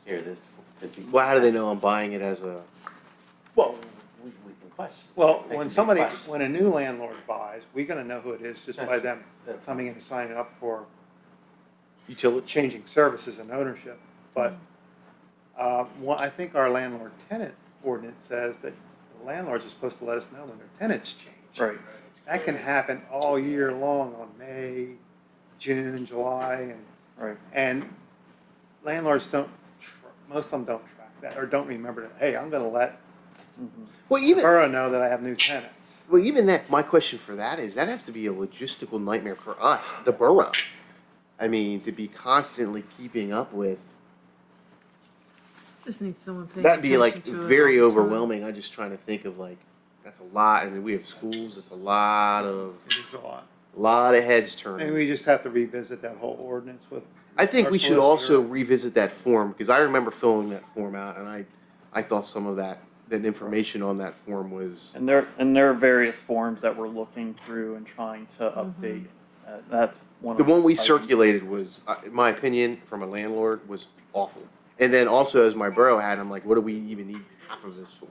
here, this, because he.
Well, how do they know I'm buying it as a?
Well, we can question.
Well,
They
when
can be questioned.
when a new landlord buys, we're gonna know who it is just by them
That's-
coming in and signing up for changing services and ownership. But, I think our landlord-tenant ordinance says that the landlords are supposed to let us know when their tenants change.
Right.
That can happen all year long on May, June, July,
Right.
and landlords most of them don't track that, or don't remember that, hey, I'm gonna let
Mm-hmm.
Well,
the borough know that I have new tenants.
Well, even that, my question for that is, that has to be a logistical nightmare for us, the borough. I mean, to be constantly keeping up with,
Just need someone paying
that'd be like
attention to it
very
all the time.
overwhelming. I'm just trying to think of like, that's a lot. I mean, we have schools, it's a lot of
It is a lot.
heads
Maybe
turning.
we just have to revisit that whole ordinance with.
I think
our
we should
solicitor.
also revisit that form, because I remember filling that form out, and I thought some of that information on that form was,
And there are various forms that we're looking through and trying to update. That's one of
the one we
items.
circulated was, in my opinion, from a landlord, was awful. And then also, as my borough had, I'm like, what do we even need half of this for?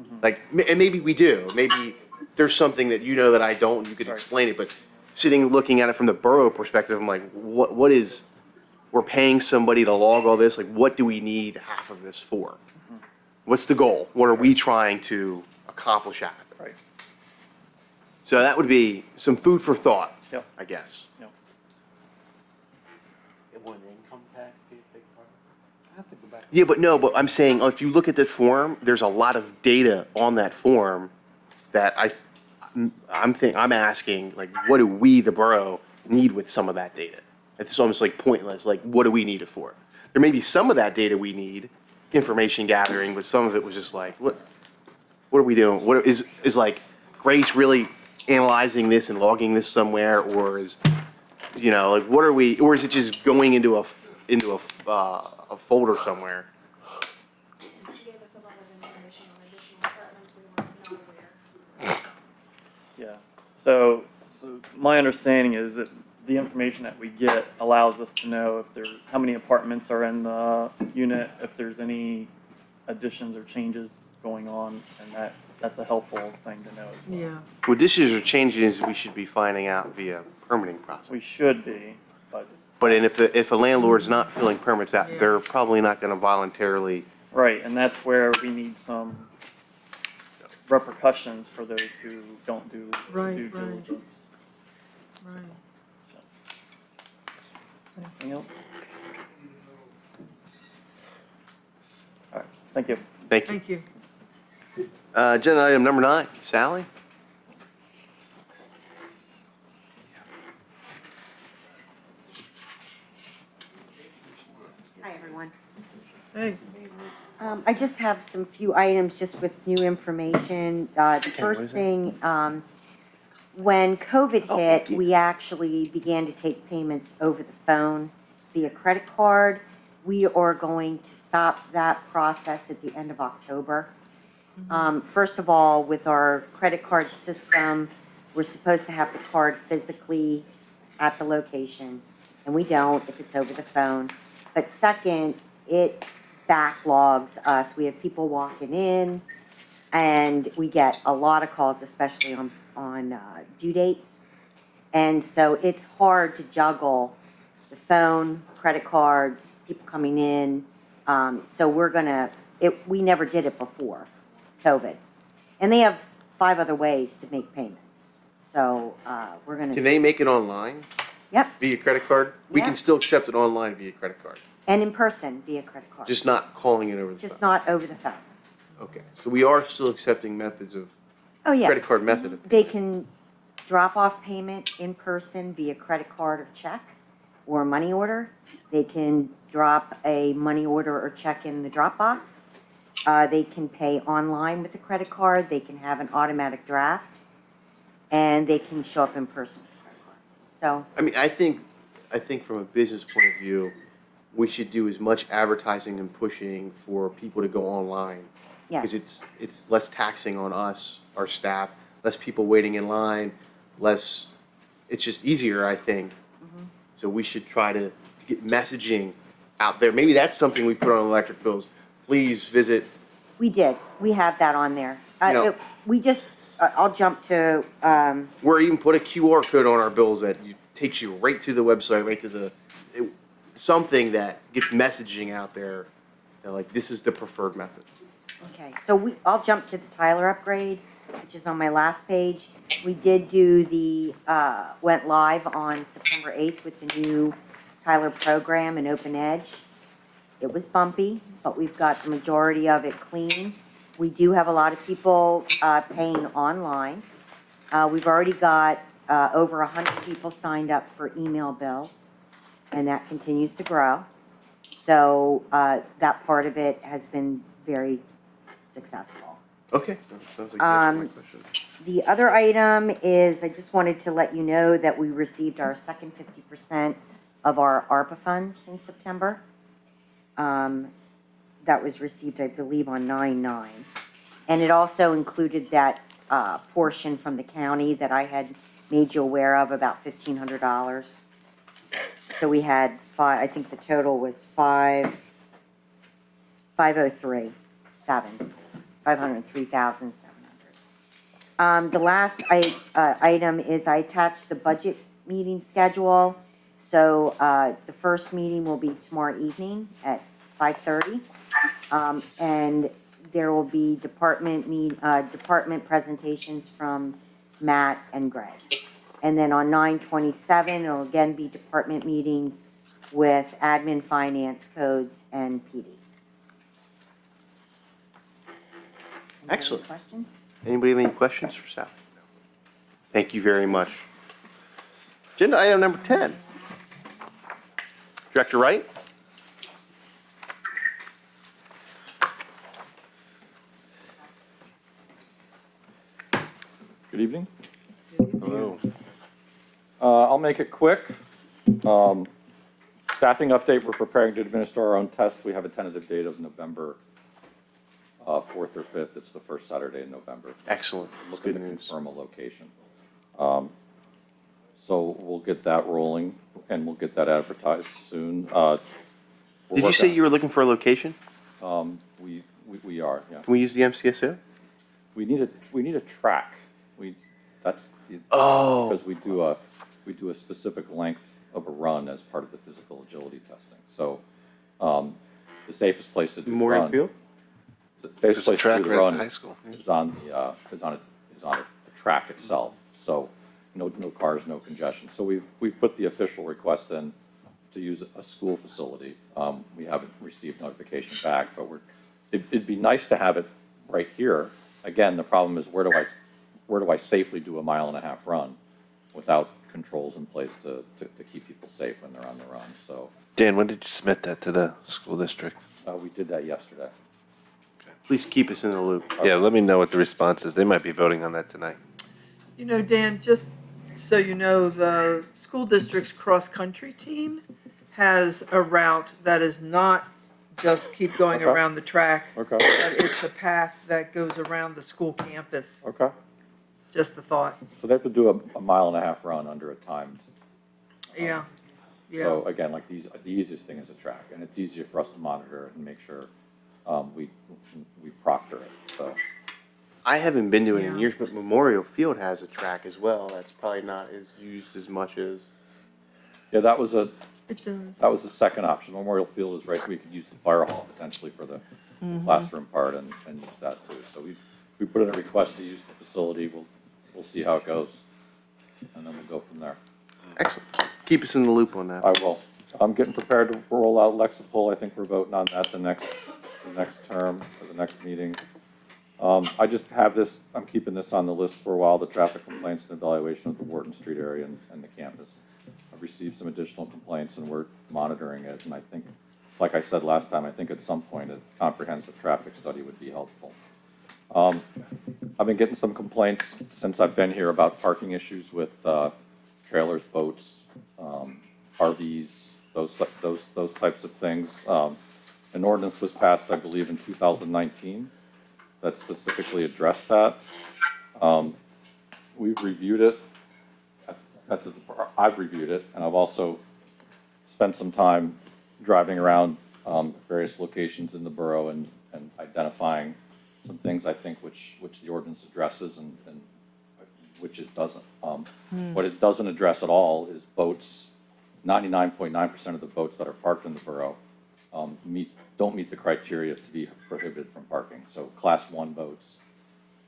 Mhm.
Like, and maybe we do. Maybe there's something that you know that I don't, and you could
Right.
explain it. But sitting, looking at it from the borough perspective, I'm like, what is, we're paying somebody to log all this? Like, what do we need half of this for?
Mhm.
What's the goal? What are we trying to accomplish out of it?
Right.
So that would be some food for thought,
Yep.
I guess.
Wouldn't income tax be a big part?
I have to go back.
Yeah, but no, but I'm saying, if you look at the form, there's a lot of data on that form that I'm asking, like, what do we, the borough, need with some of that data? It's almost like pointless, like, what do we need it for? There may be some of that data we need, information gathering, but some of it was just like, what are we doing? What is like, Grace really analyzing this and logging this somewhere, or is, like, what are we, or is it just going into a folder somewhere?
You gave us a lot of information on additional departments we weren't not aware.
Yeah. So my understanding is that the information that we get allows us to know how many apartments are in the unit, if there's any additions or changes going on, and that's a helpful thing to know as well.
Yeah.
Well, additions or changes we should be finding out via permitting process.
We should be, but
But if a landlord's not filling permits out,
Yeah.
they're probably not gonna voluntarily.
right, and that's where we need some repercussions for those who don't do
Right,
due
right.
diligence.
Right.
Anything else? All right, thank you.
Thank you.
Thank you.
Agenda item number 9, Sally?
Hi, everyone.
Hey.
I just have some few items just with new information. The
what
first
is it?
thing, when COVID
Oh,
hit,
yeah.
we actually began to take payments over the phone via credit card. we are going to stop that process at the end of October. First of all, with our credit card system, we're supposed to have the card physically at the location, and we don't if it's over the phone. But second, it backlogs us. We have people walking in, and we get a lot of calls, especially on due dates. And so it's hard to juggle the phone, credit cards, people coming in. So we never did it before COVID. And they have 5 other ways to make payments. So we're going to.
Can they make it online
Yep,
via credit card? We
Yeah.
can still accept it online via credit card,
and in person via credit card.
just not calling it over the
Just
phone.
not over the phone.
Okay, so we are still accepting methods of,
Oh, yeah.
credit card method of.
They can drop off payment in person via credit card or check or money order. They can drop a money order or check in the Dropbox. They can pay online with a credit card. They can have an automatic draft. And they can show up in person with a credit card. So,
I mean, I think from a business point of view, we should do as much advertising and pushing for people to go online.
yes.
Because it's less taxing on us, our staff, less people waiting in line, it's just easier, I think.
Mhm.
So we should try to get messaging out there. Maybe that's something we put on electric bills. Please visit.
We did. We have that on there.
No.
I'll jump to,
Or even put a QR code on our bills that takes you right to the website, right to something that gets messaging out there, that like, this is the preferred method.
okay, so I'll jump to the Tyler upgrade, which is on my last page. We did went live on September 8th with the new Tyler program in Open Edge. It was bumpy, but we've got the majority of it clean. We do have a lot of people paying online. We've already got over 100 people signed up for email bills, and that continues to grow. So that part of it has been very successful.
Okay. Sounds like you answered my question.
The other item is, I just wanted to let you know that we received our second 50% of our ARPA funds in September. That was received, I believe, on 9/9. And it also included that portion from the county that I had made you aware of, about $1,500. So we had I think the total was 503,700. The last item is I attached the budget meeting schedule. So the first meeting will be tomorrow evening at 5:30. And there will be department presentations from Matt and Greg. And then on 9/27, it'll again be department meetings with admin, finance, codes, and PD. Any
Excellent.
questions?
Anybody have any questions for Sally? Thank you very much. Agenda item number 10. Director Wright?
Good evening.
Hello.
I'll make it quick. Staffing update, we're preparing to administer our own test. We have a tentative date of November 4th or 5th. It's the first Saturday in November.
Excellent.
Looking
Good
to
news.
confirm a location. So we'll get that rolling, and we'll get that advertised soon.
Did you say you were looking for a location?
We are, yeah.
Can we use the MCSO?
We need a track.
Oh.
Because we do a specific length of a run as part of the physical agility testing. So, the safest place to do the
Memorial
run.
Field?
The safest place to do the run
high school.
is on a track itself. So, no cars, no congestion. So we've put the official request in to use a school facility. We haven't received notification back, but it'd be nice to have it right here. Again, the problem is where do I safely do a 1.5 mile run without controls in place to keep people safe when they're on the run? So
Dan, when did you submit that to the school district?
we did that yesterday.
Please keep us in the loop.
Yeah, let me know what the response is. They might be voting on that tonight.
You know, Dan, just so you know, the school district's cross-country team has a route that is not just keep going
Okay.
around the track,
Okay,
but it's a path that goes around the school campus.
okay.
Just a thought.
So they have to do a mile and a half run under a timed.
Yeah, yeah.
So again, like the easiest thing is a track, and it's easier for us to monitor it and make sure we proctor it, so.
I haven't been to it in
Yeah.
years, but Memorial Field has a track as well. That's probably not as used as much as.
Yeah, that was
It does.
the second option. Memorial Field is right, we could use the fire hall potentially for the
Mhm.
classroom part and use that too. So we put in a request to use the facility, we'll see how it goes, and then we'll go from there.
Excellent. Keep us in the loop on that.
I will. I'm getting prepared to roll out Lexipol. I think we're voting on that the next term, or the next meeting. I just have this, I'm keeping this on the list for a while, the traffic complaints and evaluation of the Wharton Street area and the campus. I've received some additional complaints and we're monitoring it, and I think, like I said last time, I think at some point a comprehensive traffic study would be helpful. I've been getting some complaints since I've been here about parking issues with trailers, boats, RVs, those types of things. An ordinance was passed, I believe, in 2019 that specifically addressed that. We've reviewed it. I've reviewed it, and I've also spent some time driving around various locations in the borough and identifying some things I think which the ordinance addresses and which it doesn't. What it doesn't address at all is boats. 99.9% of the boats that are parked in the borough don't meet the criteria to be prohibited from parking. So Class 1 boats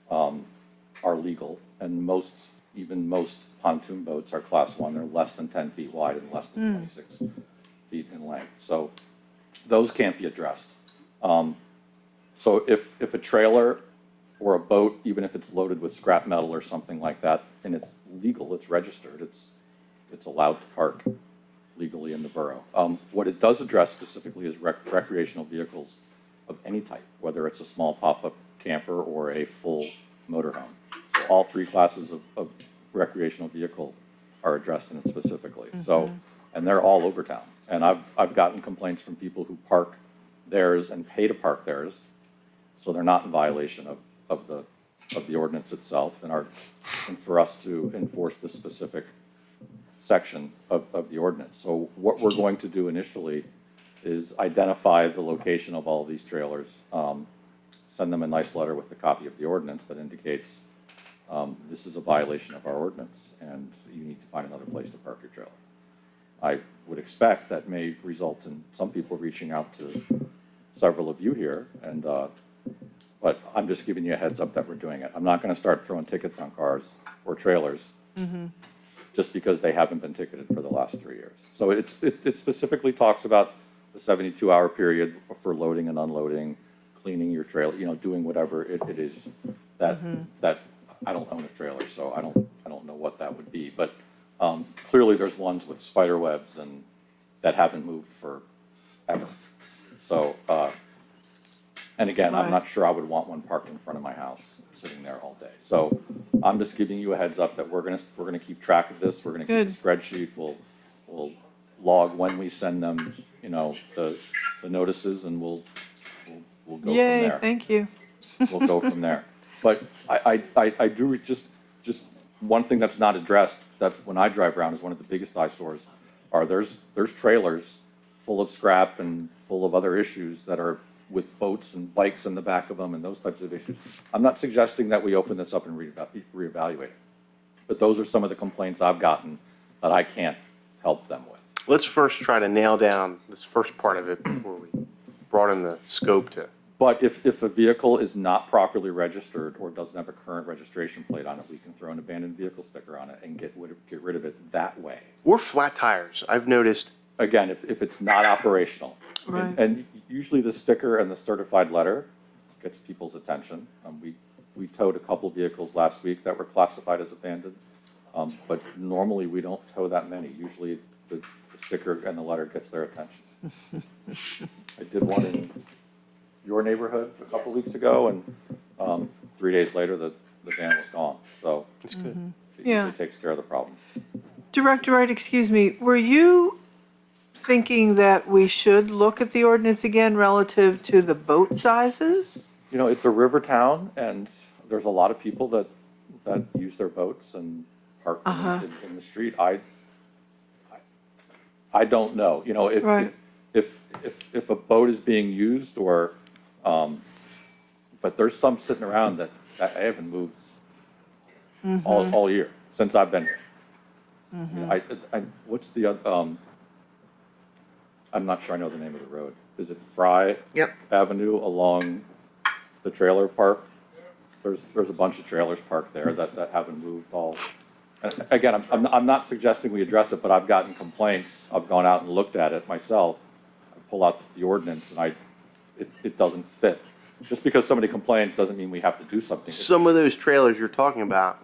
are legal, and even most pontoon boats are Class 1. They're less than 10 feet wide and less than 26 feet in length. So those can't be addressed. So if a trailer or a boat, even if it's loaded with scrap metal or something like that, and it's legal, it's registered, it's allowed to park legally in the borough. What it does address specifically is recreational vehicles of any type, whether it's a small pop-up camper or a full motorhome. So all three classes of recreational vehicle are addressed in it specifically. So, and they're all over town. And I've gotten complaints from people who park theirs and pay to park theirs, so they're not in violation of the ordinance itself, and for us to enforce the specific section of the ordinance. So what we're going to do initially is identify the location of all these trailers, send them a nice letter with a copy of the ordinance that indicates this is a violation of our ordinance and you need to find another place to park your trailer. I would expect that may result in some people reaching out to several of you here, but I'm just giving you a heads up that we're doing it. I'm not going to start throwing tickets on cars or trailers just because they haven't been ticketed for the last 3 years. So it specifically talks about the 72-hour period for loading and unloading, cleaning your trailer, doing whatever it is that I don't own a trailer, so I don't know what that would be. But clearly there's ones with spider webs and that haven't moved forever. So, and again, I'm not sure I would want one parked in front of my house, sitting there all day. So I'm just giving you a heads up that we're gonna keep track of this. We're gonna keep a spreadsheet. We'll log when we send them, the notices, and we'll go from there.
Yay, thank you.
We'll go from there. But I do just one thing that's not addressed, that when I drive around is one of the biggest eyesores, there's trailers full of scrap and full of other issues that are with boats and bikes in the back of them and those types of issues. I'm not suggesting that we open this up and reevaluate it, but those are some of the complaints I've gotten that I can't help them with.
Let's first try to nail down this first part of it before we broaden the scope to.
But if a vehicle is not properly registered or doesn't have a current registration plate on it, we can throw an abandoned vehicle sticker on it and get rid of it that way.
Or flat tires. I've noticed.
Again, if it's not operational.
Right.
And usually the sticker and the certified letter gets people's attention. We towed a couple vehicles last week that were classified as abandoned, but normally we don't tow that many. Usually the sticker and the letter gets their attention. I did one in your neighborhood a couple weeks ago, and 3 days later the van was gone. So
That's good.
it usually takes care of the problem.
Director Wright, excuse me, were you thinking that we should look at the ordinance again relative to the boat sizes?
You know, it's a river town, and there's a lot of people that use their boats and park them
Uh-huh.
in the street. I don't know, you know,
Right.
if a boat is being used or, but there's some sitting around that I haven't moved all year, since I've been here. You know, what's the, I'm not sure I know the name of the road. Is it Fry
Yep.
Avenue along the trailer park? There's a bunch of trailers parked there that haven't moved all. And again, I'm not suggesting we address it, but I've gotten complaints. I've gone out and looked at it myself. I pull out the ordinance and it doesn't fit. Just because somebody complains doesn't mean we have to do something.
Some of those trailers you're talking about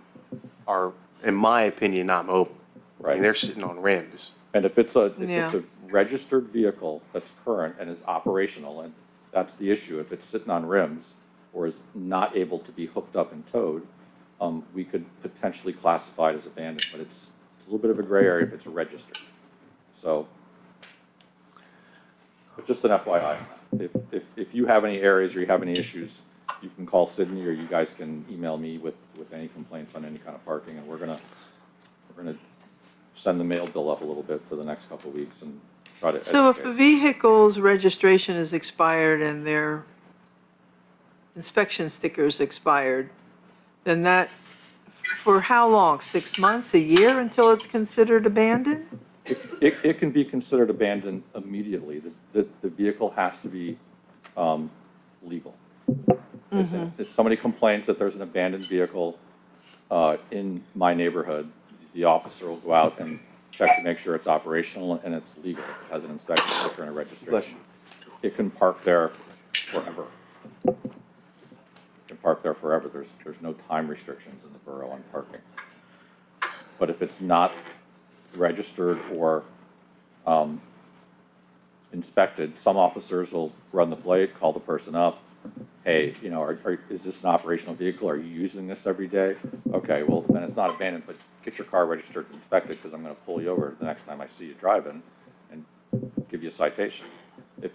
are, in my opinion, not mobile. I mean,
Right.
they're sitting on rims.
And if it's a
Yeah.
registered vehicle that's current and is operational, and that's the issue, if it's sitting on rims or is not able to be hooked up and towed, we could potentially classify it as abandoned, but it's a little bit of a gray area if it's registered. So, but just an FYI, if you have any areas or you have any issues, you can call Sydney or you guys can email me with any complaints on any kind of parking, and we're gonna send the mail bill up a little bit for the next couple of weeks and try to
So if
educate.
a vehicle's registration is expired and their inspection sticker's expired, then that, for how long? 6 months, a year until it's considered abandoned?
It can be considered abandoned immediately. The vehicle has to be legal. If somebody complains that there's an abandoned vehicle in my neighborhood, the officer will go out and check to make sure it's operational and it's legal. It has an inspection sticker and a registration. It can park there forever. It can park there forever. There's no time restrictions in the borough on parking. But if it's not registered or inspected, some officers will run the plate, call the person up. Hey, you know, is this an operational vehicle? Are you using this every day? Okay, well, then it's not abandoned, but get your car registered and inspected because I'm going to pull you over the next time I see you driving and give you a citation. If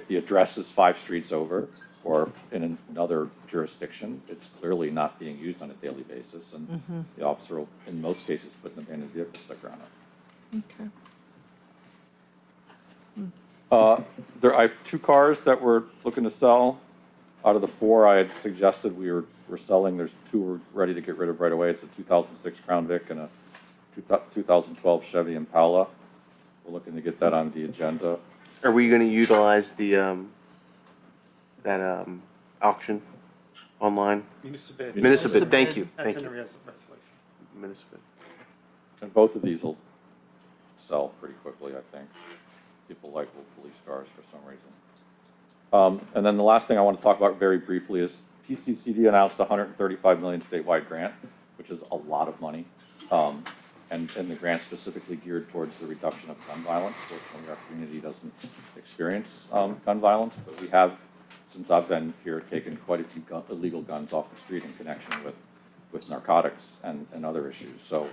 the address is 5 streets over or in another jurisdiction, it's clearly not being used on a daily basis, and the officer will, in most cases, put an abandoned vehicle sticker on it.
Okay.
I have 2 cars that we're looking to sell. Out of the 4 I had suggested we're selling, there's 2 we're ready to get rid of right away. It's a 2006 Crown Vic and a 2012 Chevy Impala. We're looking to get that on the agenda.
Are we gonna utilize the, that, auction online?
Municipal.
Municipal, thank you,
That's
thank
in the
you.
resolution.
Municipal.
And both of these will sell pretty quickly, I think. People like little police cars for some reason. And then the last thing I want to talk about very briefly is PCCD announced a $135 million statewide grant, which is a lot of money. And the grant specifically geared towards the reduction of gun violence. Fortunately, our community doesn't experience gun violence, but we have, since I've been here, taken quite a few illegal guns off the street in connection with narcotics and other issues. So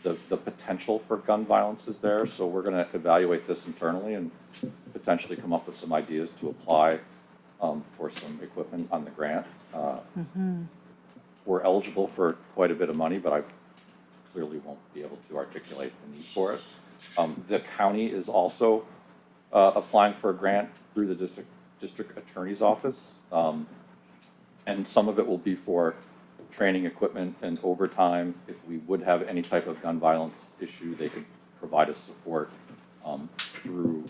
the potential for gun violence is there, so we're going to evaluate this internally and potentially come up with some ideas to apply for some equipment on the grant. We're eligible for quite a bit of money, but I clearly won't be able to articulate the need for it. The county is also applying for a grant through the district attorney's office, and some of it will be for training equipment and overtime. If we would have any type of gun violence issue, they could provide us support through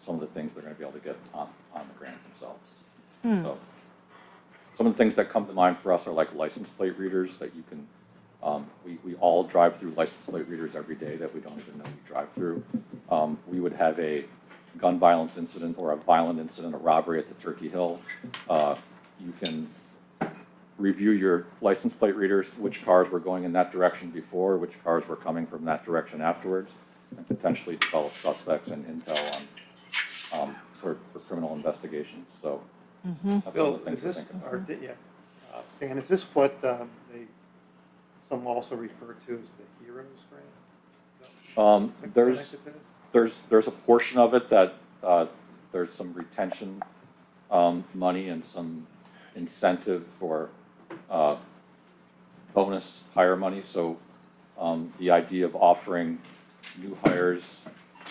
some of the things they're going to be able to get on the grant themselves. So some of the things that come to mind for us are like license plate readers that you can, we all drive through license plate readers every day that we don't even know we drive through. We would have a gun violence incident or a violent incident, a robbery at the Turkey Hill. You can review your license plate readers, which cars were going in that direction before, which cars were coming from that direction afterwards, and potentially develop suspects and intel on for criminal investigations. So that's one of
Bill,
the things
is
to
this,
think about.
or, Dan, is this what some also refer to as the HEROES grant? Is that
There's
connected to this?
There's a portion of it that, there's some retention, money and some incentive for, bonus hire money. So, the idea of offering new hires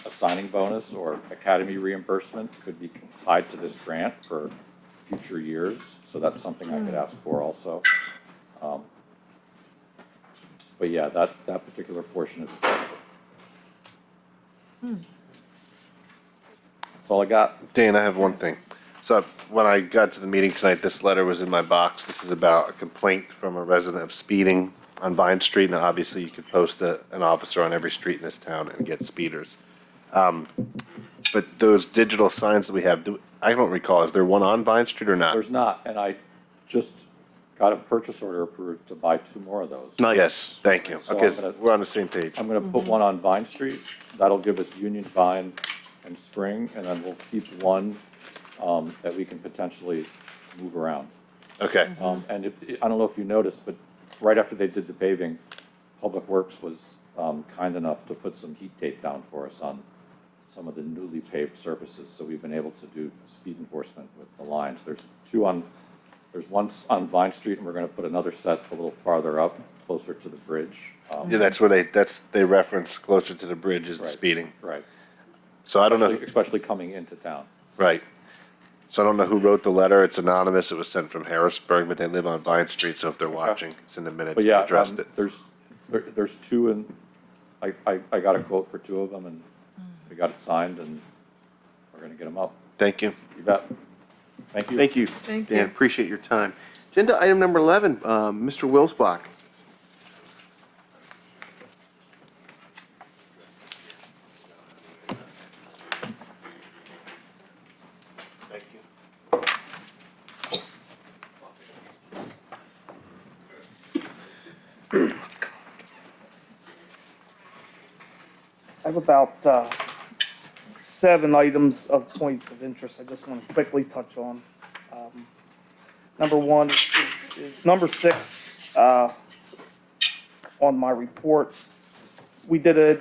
a signing bonus or academy reimbursement could be tied to this grant for future years. So that's something I could ask for also. But yeah, that particular portion is. That's all I got.
Dan, I have one thing. So when I got to the meeting tonight, this letter was in my box. This is about a complaint from a resident of speeding on Vine Street. Now, obviously, you could post an officer on every street in this town and get speeders. But those digital signs that we have, I don't recall, is there one on Vine Street or not?
There's not, and I just got a purchase order approved to buy 2 more of those.
No, yes, thank you.
So
Okay,
I'm gonna-
we're on the same page.
I'm gonna put one on Vine Street. That'll give us Union, Vine, and Spring, and then we'll keep one, that we can potentially move around.
Okay,
And I don't know if you noticed, but right after they did the paving, Public Works was, kind enough to put some heat tape down for us on some of the newly paved surfaces. So we've been able to do speed enforcement with the lines. There's one on Vine Street, and we're gonna put another set a little farther up, closer to the bridge.
yeah, that's where they reference closer to the bridge is the
Right.
speeding.
Right.
So I don't know,
Especially coming into town.
right. So I don't know who wrote the letter. It's anonymous. It was sent from Harrisburg, but they live on Vine Street, so if they're watching, it's in the minutes.
But yeah,
Addressed it.
there's 2, and I got a quote for 2 of them, and we got it signed, and we're gonna get them up.
Thank you.
You bet. Thank you.
Thank you,
Thank
Dan.
you.
Appreciate your time. Agenda item number 11, Mr. Wilsbach. Thank you.
I have about 7 items of points of interest I just want to quickly touch on. Number 1 is number 6 on my report. We did an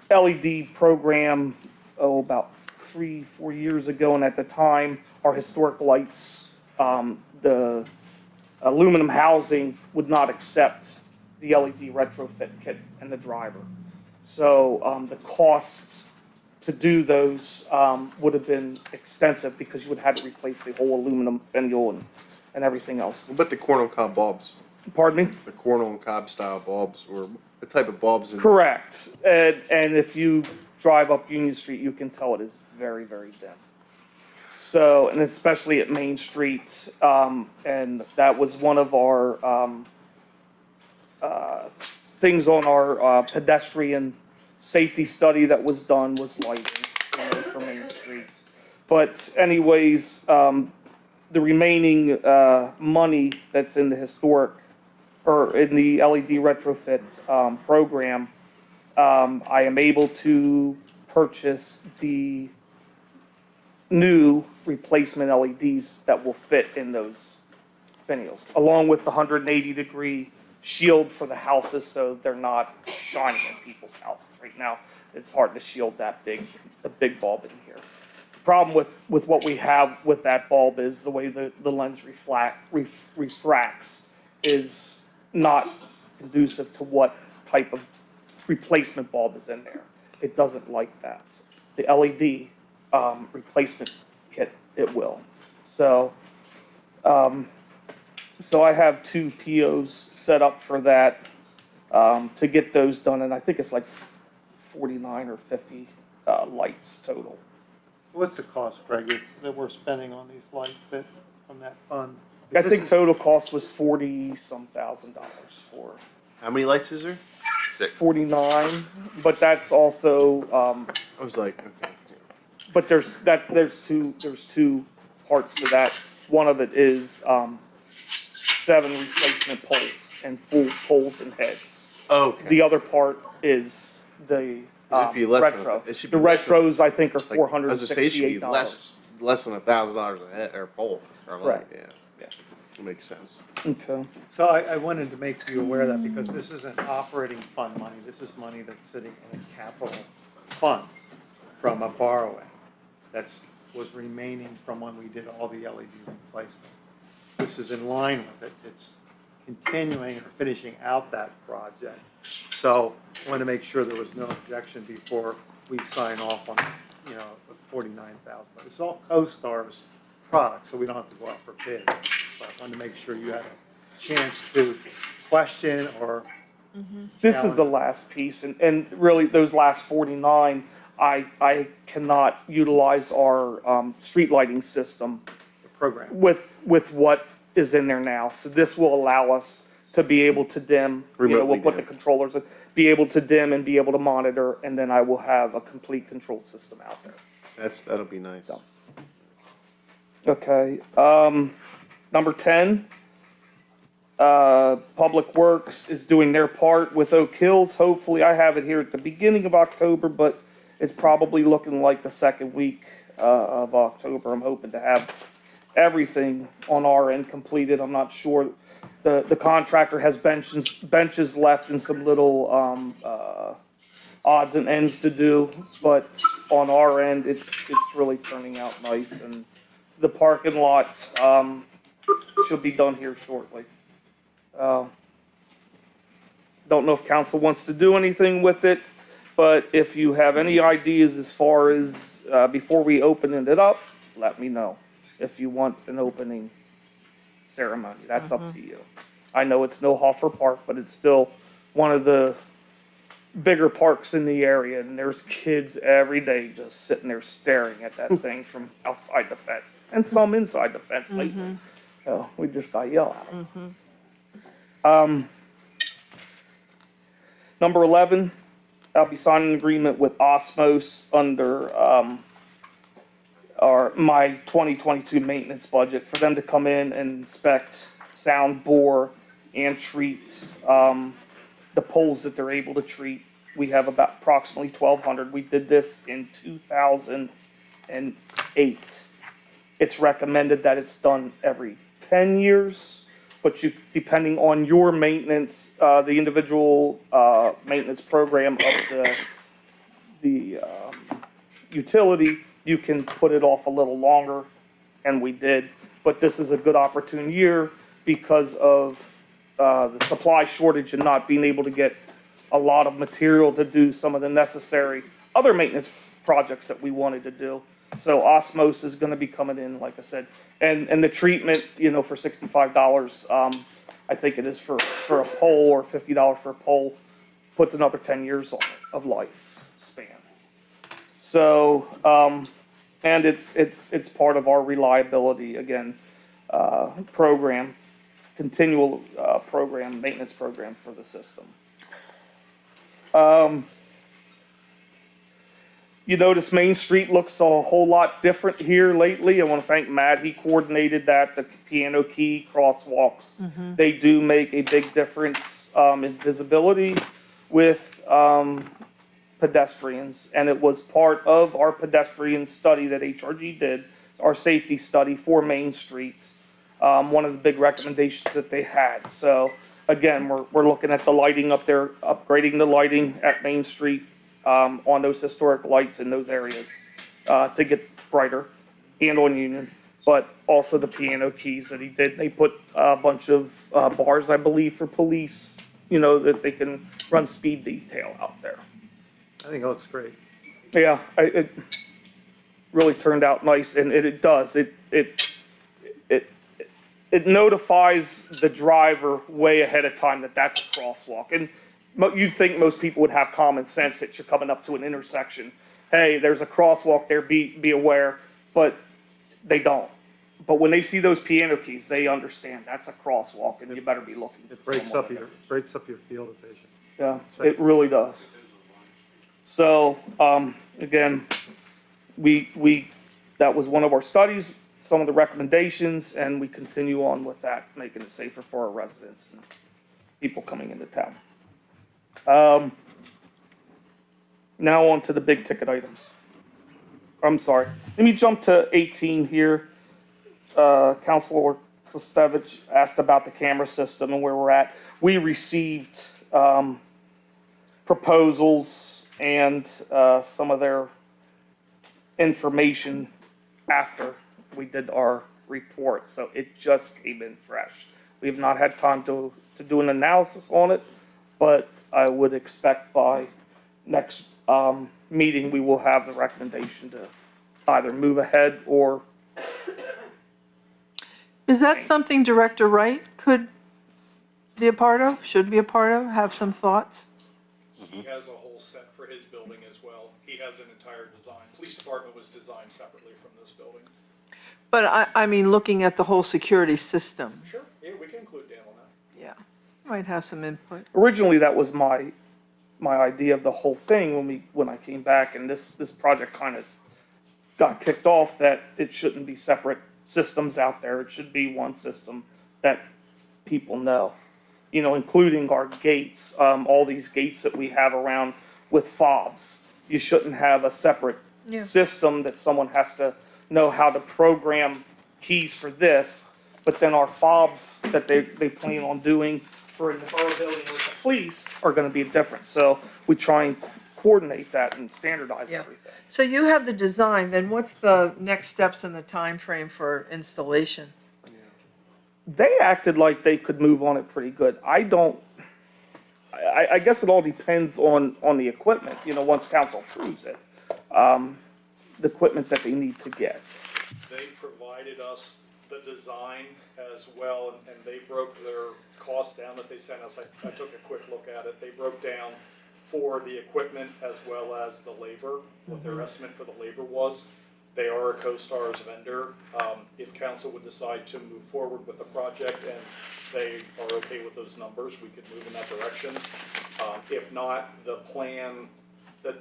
LED program, about 3-4 years ago, and at the time, our historic lights, the aluminum housing would not accept the LED retrofit kit and the driver. So the costs to do those would have been extensive because you would have to replace the whole aluminum finial and everything else.
What about the corn on cob bulbs?
Pardon me?
The corn on cob style bulbs, or the type of bulbs?
Correct. And if you drive up Union Street, you can tell it is very, very dim. So, and especially at Main Street, and that was one of our things on our pedestrian safety study that was done was lighting, for Main Street. But anyways, the remaining money that's in the historic, or in the LED retrofit program, I am able to purchase the new replacement LEDs that will fit in those finials, along with the 180-degree shield for the houses so they're not shining in people's houses. Right now, it's hard to shield that big bulb in here. The problem with what we have with that bulb is the way the lens refracts is not conducive to what type of replacement bulb is in there. It doesn't like that. The LED replacement kit, it will. So, so I have 2 POs set up for that to get those done, and I think it's like 49 or 50 lights total.
What's the cost, Greg, that we're spending on these lights from that fund?
I think total cost was $40-some thousand for
How many lights is there?
49, but that's also,
I was like, okay.
but there's two parts to that. One of it is 7 replacement poles and full poles and heads.
Okay.
The other part is the
It'd be less than
retro.
it should
The
be less than-
retros, I think, are
Like, I was gonna say, it should be
$468.
less than $1,000 a head or pole. Or light,
Right.
Yeah.
Yeah.
That makes sense.
Okay.
So I wanted to make you aware of that because this isn't operating fund money. This is money that's sitting in a capital fund. from a borrowing was remaining from when we did all the LED replacement. This is in line with it. It's continuing or finishing out that project. So I want to make sure there was no objection before we sign off on, the $49,000. It's all CoStar's product, so we don't have to go out for bids. But I wanted to make sure you had a chance to question or
This is the last piece, and really, those last 49, I cannot utilize our street lighting system
program.
with what is in there now. So this will allow us to be able to dim, we'll put the controllers in, be able to dim and be able to monitor, and then I will have a complete control system out there.
That'll be nice.
So. Okay, number 10, Public Works is doing their part with Oak Hills. Hopefully, I have it here at the beginning of October, but it's probably looking like the second week of October. I'm hoping to have everything on our end completed. I'm not sure. The contractor has benches left and some little odds and ends to do, but on our end, it's really turning out nice. And the parking lot should be done here shortly. Don't know if council wants to do anything with it, but if you have any ideas as far as before we open it up, let me know. If you want an opening ceremony, that's up to you. I know it's no Hoffer Park, but it's still one of the bigger parks in the area, and there's kids every day just sitting there staring at that thing from outside the fence, and some inside the fence lately. So we just got to yell at them. Number 11, I'll be signing an agreement with Osmos under my 2022 maintenance budget for them to come in and inspect, sound, bore, and treat the poles that they're able to treat. We have about approximately 1,200. We did this in 2008. It's recommended that it's done every 10 years, but depending on your maintenance, the individual maintenance program of the utility, you can put it off a little longer, and we did. But this is a good opportune year because of the supply shortage and not being able to get a lot of material to do some of the necessary other maintenance projects that we wanted to do. So Osmos is going to be coming in, like I said, and the treatment, for $65, I think it is for a pole, or $50 for a pole, puts another 10 years on it of life span. So, and it's part of our reliability again program, continual maintenance program for the system. You notice Main Street looks a whole lot different here lately. I want to thank Matt. He coordinated that, the piano key crosswalks. They do make a big difference in visibility with pedestrians, and it was part of our pedestrian study that HRG did, our safety study for Main Street. One of the big recommendations that they had. So again, we're looking at the lighting up there, upgrading the lighting at Main Street on those historic lights in those areas to get brighter, and on Union, but also the piano keys that he did. They put a bunch of bars, I believe, for police, that they can run speed detail out there.
I think it looks great.
Yeah, it really turned out nice, and it does. It notifies the driver way ahead of time that that's a crosswalk. And you'd think most people would have common sense that you're coming up to an intersection. Hey, there's a crosswalk there, be aware. But they don't. But when they see those piano keys, they understand that's a crosswalk, and you better be looking.
It breaks up your field of vision.
Yeah, it really does. So, again, that was one of our studies, some of the recommendations, and we continue on with that, making it safer for our residents and people coming into town. Now on to the big ticket items. I'm sorry. Let me jump to 18 here. Councilor Kostevich asked about the camera system and where we're at. We received proposals and some of their information after we did our report, so it just came in fresh. We have not had time to do an analysis on it, but I would expect by next meeting, we will have the recommendation to either move ahead or.
Is that something Director Wright could be a part of, should be a part of, have some thoughts?
He has a whole set for his building as well. He has an entire design. Police department was designed separately from this building.
But I mean, looking at the whole security system.
Sure, yeah, we can include Dan on that.
Yeah, might have some input.
Originally, that was my idea of the whole thing when I came back, and this project kind of got kicked off, that it shouldn't be separate systems out there. It should be one system that people know, you know, including our gates, all these gates that we have around with fobs. You shouldn't have a separate system that someone has to know how to program keys for this, but then our fobs that they plan on doing for the borough building with the police are going to be different. So we try and coordinate that and standardize everything.
So you have the design, then what's the next steps in the time frame for installation?
They acted like they could move on it pretty good. I guess it all depends on the equipment, you know, once council approves it. The equipment that they need to get.
They provided us the design as well, and they broke their cost down that they sent us. I took a quick look at it. They broke down for the equipment as well as the labor, what their estimate for the labor was. They are a CoStar's vendor. If council would decide to move forward with the project and they are okay with those numbers, we could move in that direction. If not, the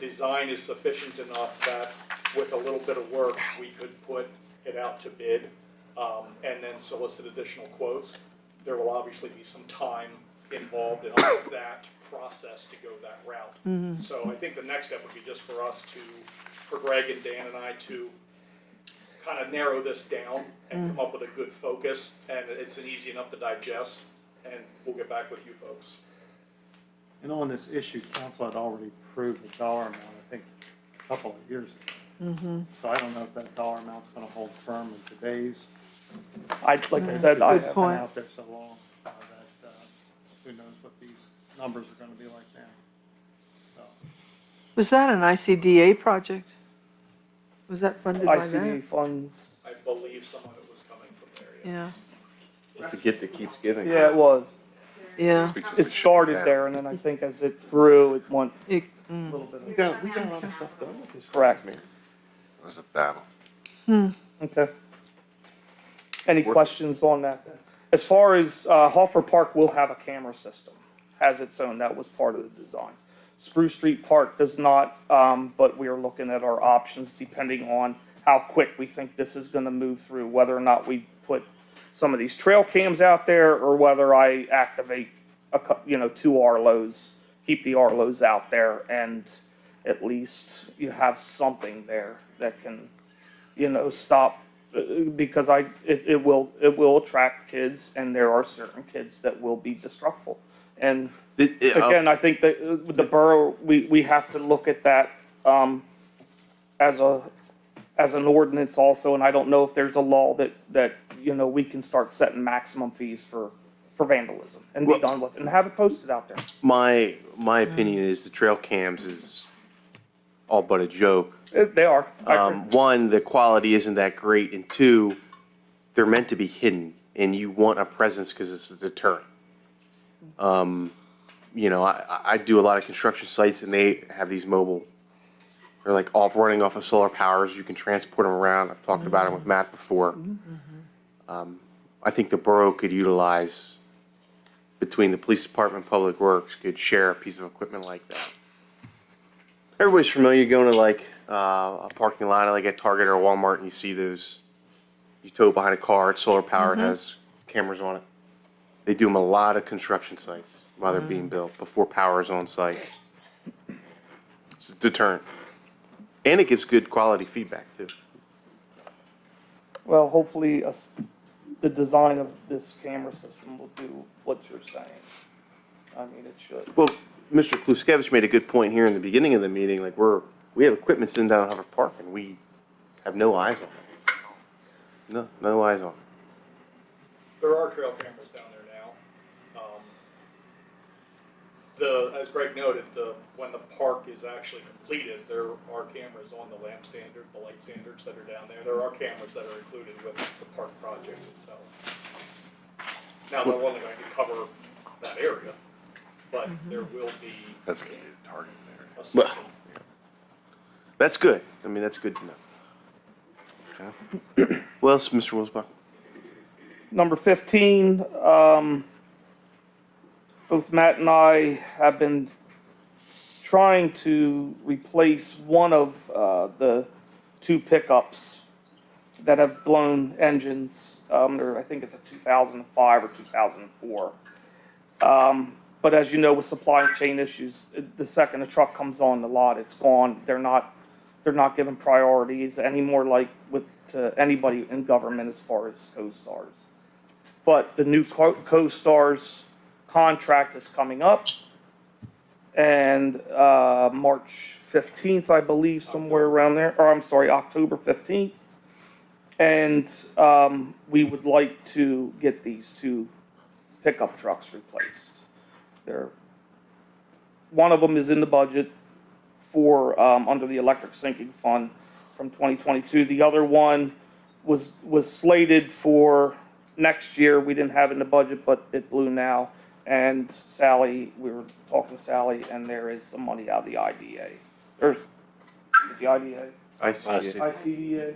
design is sufficient enough that with a little bit of work, we could put it out to bid and then solicit additional quotes. There will obviously be some time involved in all of that process to go that route. So I think the next step would be just for Greg and Dan and I to kind of narrow this down and come up with a good focus, and it's easy enough to digest, and we'll get back with you folks.
And on this issue, council had already approved the dollar amount, I think, a couple of years ago. So I don't know if that dollar amount's gonna hold firm in today's.
Like I said,
It's been out there so long, that, who knows what these numbers are gonna be like now. So,
Was that an ICDA project? Was that funded by that?
ICD funds.
I believe some of it was coming from there,
Yeah,
It's a gift that keeps giving.
Yeah, it was.
yeah.
It started there, and then I think as it grew, it went
It-
a little bit.
We got a lot of stuff done with this.
Correct.
Man, it was a battle.
Okay. Any questions on that? As far as Hoffer Park will have a camera system, has its own, that was part of the design. Spruce Street Park does not, but we are looking at our options depending on how quick we think this is going to move through, whether or not we put some of these trail cams out there or whether I activate, 2 Arlos, keep the Arlos out there, and at least you have something there that can, stop, because it will attract kids, and there are certain kids that will be destructive. And again, I think that with the borough, we have to look at that as an ordinance also, and I don't know if there's a law that we can start setting maximum fees for vandalism and be done with it and have it posted out there.
My opinion is the trail cams is all but a joke.
They are.
One, the quality isn't that great, and two, they're meant to be hidden, and you want a presence because it's a deterrent. I do a lot of construction sites, and they have these mobile, they're like running off of solar powers. You can transport them around. I've talked about it with Matt before. I think the borough could utilize, between the police department and public works, could share a piece of equipment like that. Everybody's familiar going to a parking lot, like at Target or Walmart, and you see those, you tow behind a car, it's solar powered, has cameras on it. They do them a lot of construction sites while they're being built, before power is on site. It's a deterrent. And it gives good quality feedback, too.
Well, hopefully, the design of this camera system will do what you're saying. I mean, it should.
Well, Mr. Kluskevich made a good point here in the beginning of the meeting, we have equipment sitting down at Hoffer Park, and we have no eyes on it. No eyes on it.
There are trail cameras down there now. As Greg noted, when the park is actually completed, there are cameras on the lamp standard, the light standards that are down there. There are cameras that are included with the park project itself. Now, they're only going to cover that area, but there will be
That's going to be the target
a
there.
system.
That's good. I mean, that's good to know. Okay. What else, Mr. Wilsbach?
Number 15, both Matt and I have been trying to replace one of the two pickups that have blown engines. I think it's a 2005 or 2004. But as you know, with supply chain issues, the second a truck comes on the lot, it's gone. They're not given priorities anymore like to anybody in government as far as co-stars. But the new co-stars contract is coming up, and March 15th, I believe, somewhere around there, or I'm sorry, October 15th. And we would like to get these two pickup trucks replaced. One of them is in the budget for under the electric sinking fund from 2022. The other one was slated for next year. We didn't have it in the budget, but it blew now. And Sally, we were talking to Sally, and there is some money out of the IDA. Or the IDA? ICDA.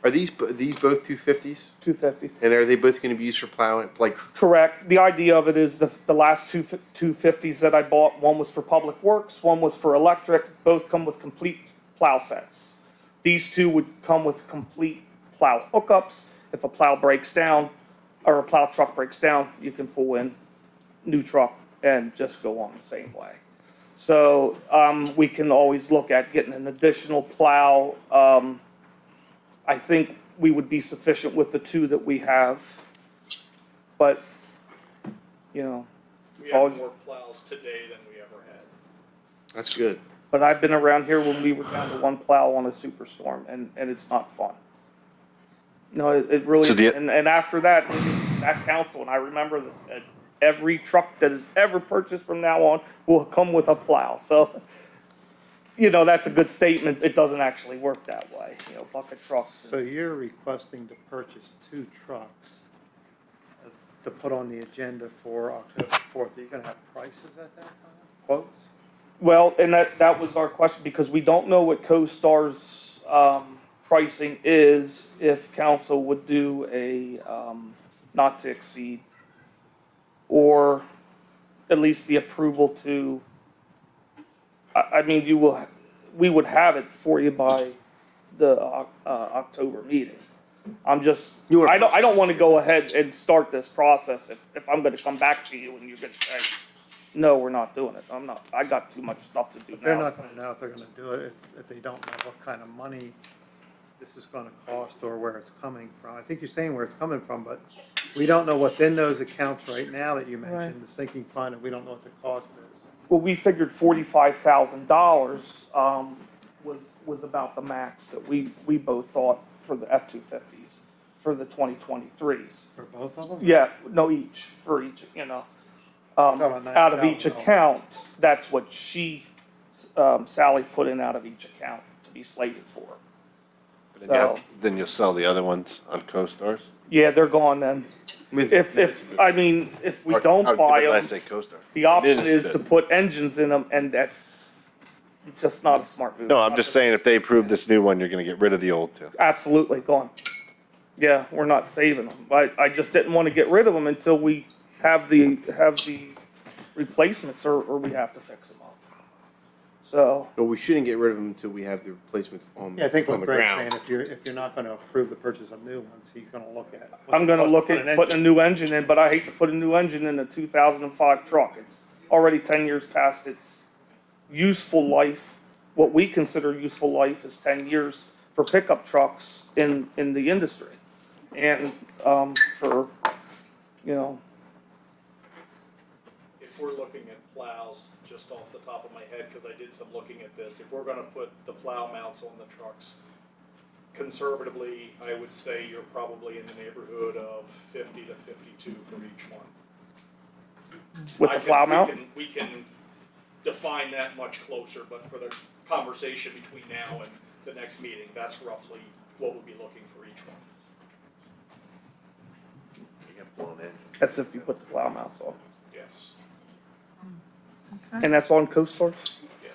Are these both 250s?
250s.
And are they both going to be used for plowing? Like,
Correct. The idea of it is the last two 250s that I bought, one was for public works, one was for electric. Both come with complete plow sets. These two would come with complete plow hookups. If a plow breaks down, or a plow truck breaks down, you can pull in new truck and just go on the same way. So we can always look at getting an additional plow. I think we would be sufficient with the two that we have, but,
We have
always,
more plows today than we ever had.
that's good.
but I've been around here when we were down to one plow on a superstorm, and it's not fun. No, it really,
So
and after that council, and I remember this, said, every truck that is ever purchased from now on will come with a plow. So, that's a good statement. It doesn't actually work that way, bucket trucks.
So you're requesting to purchase two trucks to put on the agenda for October 4th. Are you going to have prices at that time? Quotes?
Well, and that was our question, because we don't know what CoStar's pricing is, if council would do a not to exceed, or at least the approval to, we would have it for you by the October meeting. I don't want to go ahead and start this process if I'm going to come back to you and you're going to say, no, we're not doing it. I got too much stuff to do
But they're
now.
not going to know if they're going to do it if they don't know what kind of money this is going to cost or where it's coming from. I think you're saying where it's coming from, but we don't know what's in those accounts right now that you mentioned, the sinking fund, and we don't know what the cost is.
Well, we figured $45,000 was about the max that we both thought for the F-250s for the 2023s.
For both of them?
Yeah, no, for each, out of each account. That's what Sally put in out of each account to be slated for.
Then you'll sell the other ones on CoStars?
Yeah, they're gone then. If we don't buy
I
them,
say CoStar.
the option is to put engines in them, and that's just not a smart move.
No, I'm just saying if they approve this new one, you're going to get rid of the old two.
Absolutely, gone. Yeah, we're not saving them. I just didn't want to get rid of them until we have the replacements, or we have to fix them up. So.
But we shouldn't get rid of them until we have the replacements on
Yeah, I think
on
what
the
Greg's
ground.
saying, if you're not going to approve the purchase of new ones, he's going to look at.
I'm going to look at putting a new engine in, but I hate to put a new engine in a 2005 truck. It's already 10 years past its useful life. What we consider useful life is 10 years for pickup trucks in the industry. And
If we're looking at plows, just off the top of my head, because I did some looking at this, if we're going to put the plow mounts on the trucks, conservatively, I would say you're probably in the neighborhood of 50 to 52 for each one.
With the plow mount?
We can define that much closer, but for the conversation between now and the next meeting, that's roughly what we'll be looking for each one.
That's if you put the plow mounts on.
Yes,
And that's on CoStar?
yes.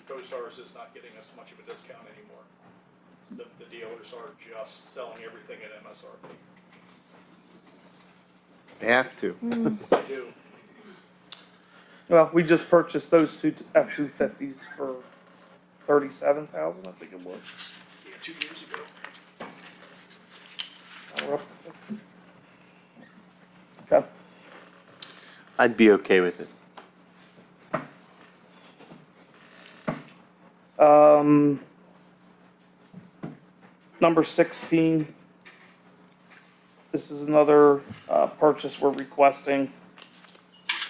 CoStarz is not getting us much of a discount anymore. The dealers are just selling everything at MSRP.
They have to.
They do.
Well, we just purchased those two F-250s for $37,000, I think it was.
Yeah, 2 years ago.
Now we're up to 50. Okay.
I'd be okay with it.
Number 16, this is another purchase we're requesting,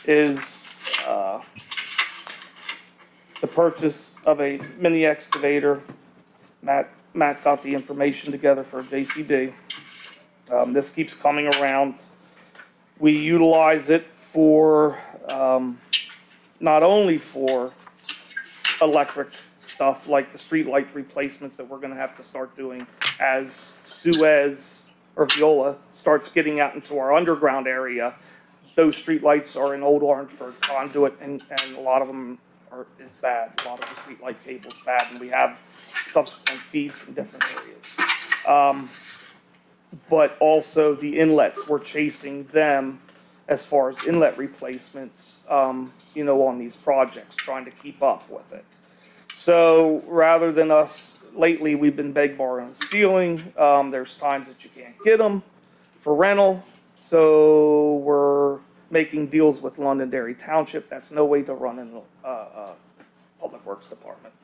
is the purchase of a mini excavator. Matt got the information together for a JCB. This keeps coming around. We utilize it for, not only for electric stuff like the street light replacements that we're gonna have to start doing as Suez or Viola starts getting out into our underground area. Those street lights are in Old Orangeburg conduit, and a lot of them is bad. A lot of the street light cable's bad, and we have subsequent feeds from different areas. But also the inlets, we're chasing them as far as inlet replacements, on these projects, trying to keep up with it. So rather than us, lately, we've been beg, borrowing, and stealing. There's times that you can't get them for rental. So we're making deals with Londonderry Township. That's no way to run in the Public Works Department.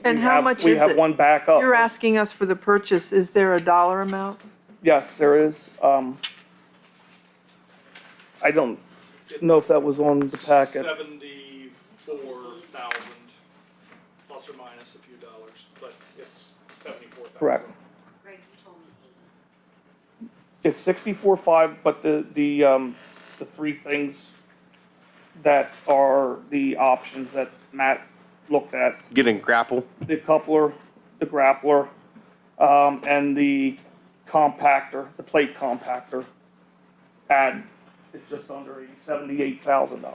And how much is
We have
it?
one backup.
You're asking us for the purchase. Is there a dollar amount?
Yes, there is. I don't know if that was on the packet.
74,000 plus or minus a few dollars, but it's 74,000.
Correct. It's 64.5, but the three things that are the options that Matt looked at,
Getting grapple.
the coupler, the grappler, and the compactor, the plate compactor, it's just under $78,000.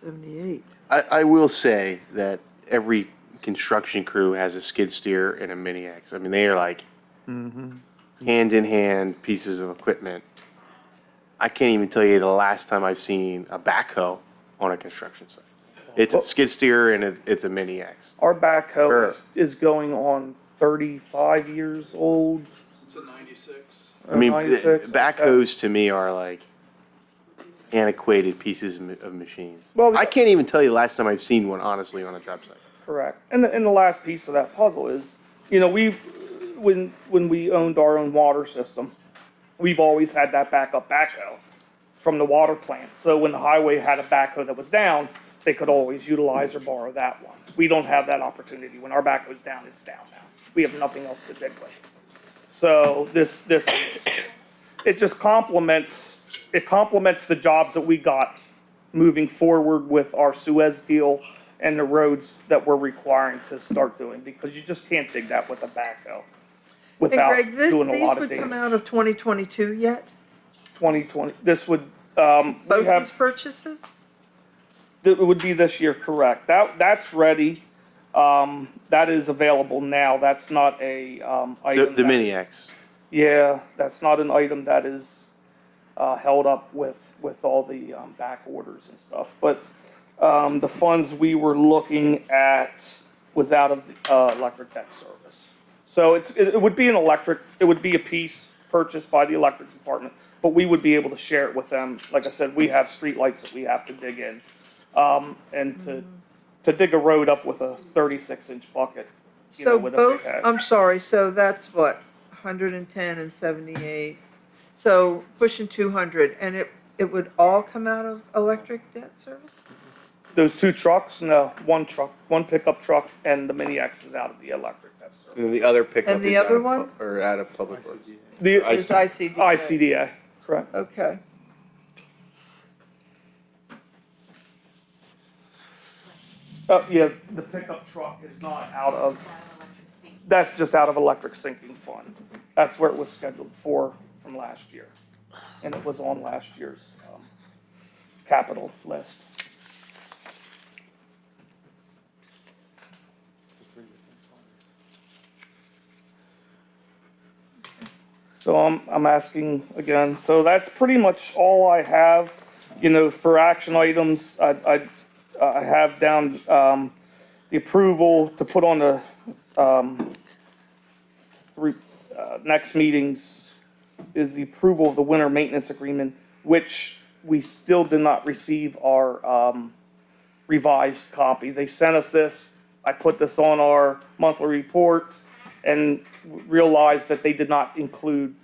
78.
I will say that every construction crew has a skid steer and a mini X. I mean, they are like hand in hand pieces of equipment. I can't even tell you the last time I've seen a backhoe on a construction site. It's a skid steer and it's a mini X.
Our backhoe
Sure.
is going on 35 years old.
It's a 96.
I mean,
96,
backhoes to me are like antiquated pieces of machines.
Well,
I can't even tell you the last time I've seen one, honestly, on a job site.
Correct. And the last piece of that puzzle is, when we owned our own water system, we've always had that backup backhoe from the water plant. So when the highway had a backhoe that was down, they could always utilize or borrow that one. We don't have that opportunity. When our backhoe's down, it's down now. We have nothing else to dig with. So it just complements the jobs that we got moving forward with our Suez deal and the roads that we're requiring to start doing, because you just can't dig that with a backhoe without
Hey, Greg,
doing a lot of
these would come
damage.
out of 2022 yet?
2020, this would,
Both
we have,
these purchases?
it would be this year, correct. That's ready. That is available now. That's not a, item.
The
that-
mini X.
Yeah, that's not an item that is, held up with all the, back orders and stuff. But, the funds we were looking at was out of, electric debt service. So it would be it would be a piece purchased by the electric department, but we would be able to share it with them. Like I said, we have streetlights that we have to dig in. And to dig a road up with a 36-inch bucket,
So
with a
both,
big head.
I'm sorry, so that's what, 110 and 78? So pushing 200, and it would all come out of electric debt service?
Those two trucks, no, one pickup truck, and the Mini X is out of the electric debt service.
And then the other pickup
And the
is out
other
of
one?
or out of Public Works.
Is ICDA.
ICDA, correct.
Okay.
Yeah, the pickup truck is not out of, that's just out of electric sinking fund. That's where it was scheduled for from last year. And it was on last year's capital list. So I'm asking again, so that's pretty much all I have, for action items. I have down, the approval to put on the, next meetings is the approval of the winter maintenance agreement, which we still did not receive our, revised copy. They sent us this. I put this on our monthly report and realized that they did not include.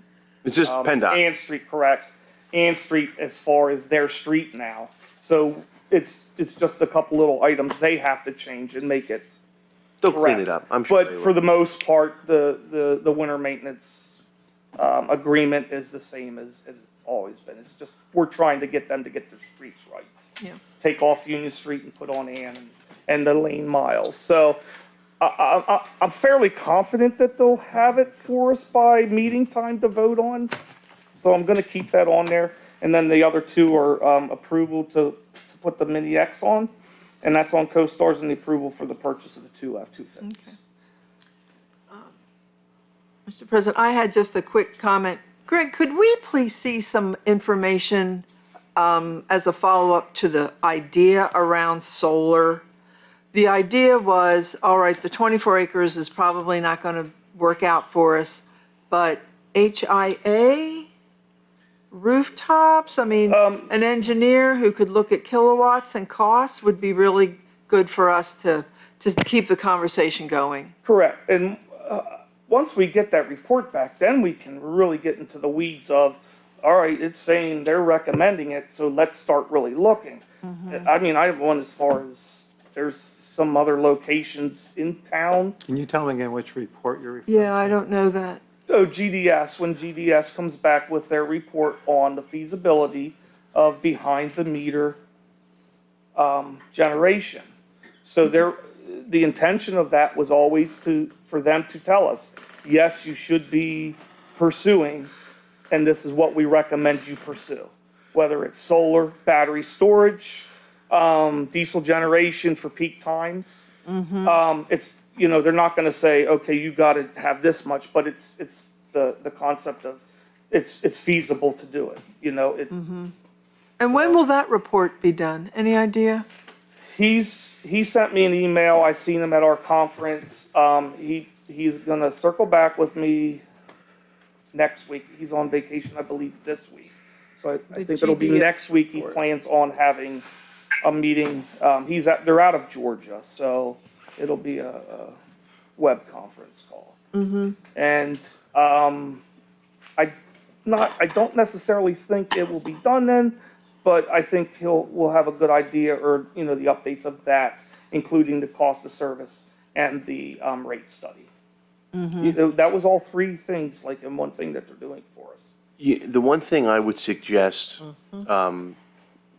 It's just PennDOT.
Ann Street, correct. Ann Street as far as their street now. So it's just a couple little items they have to change and make it.
They'll clean
correct.
it up. I'm sure.
But for the most part, the winter maintenance agreement is the same as it's always been. It's just, we're trying to get them to get their streets right.
Yeah.
Take off Union Street and put on Ann and the lane miles. So I'm fairly confident that they'll have it for us by meeting time to vote on. So I'm gonna keep that on there. And then the other two are approval to put the Mini X on. And that's on CoStarz, and the approval for the purchase of the two F-250s.
Okay. Mr. President, I had just a quick comment. Greg, could we please see some information as a follow-up to the idea around solar? The idea was, all right, the 24 acres is probably not going to work out for us, but HIA, rooftops, I mean, an engineer who could look at kilowatts and costs would be really good for us to keep the conversation going.
Correct. And once we get that report back, then we can really get into the weeds of, all right, it's saying they're recommending it, so let's start really looking. I mean, I have one as far as there's some other locations in town.
Can you tell me again which report you're referring to?
Yeah, I don't know that.
So GDS, when GDS comes back with their report on the feasibility of behind the meter generation. So the intention of that was always for them to tell us, yes, you should be pursuing, and this is what we recommend you pursue. Whether it's solar, battery storage, diesel generation for peak times. It's, they're not going to say, okay, you got to have this much, but it's the concept of it's feasible to do it.
And when will that report be done? Any idea?
He sent me an email. I seen him at our conference. He's going to circle back with me next week. He's on vacation, I believe, this week. So I think it'll be next week. He plans on having a meeting. They're out of Georgia, so it'll be a web conference call. And I don't necessarily think it will be done then, but I think we'll have a good idea, or the updates of that, including the cost of service and the rate study. That was all three things, like in one thing that they're doing for us.
The one thing I would suggest,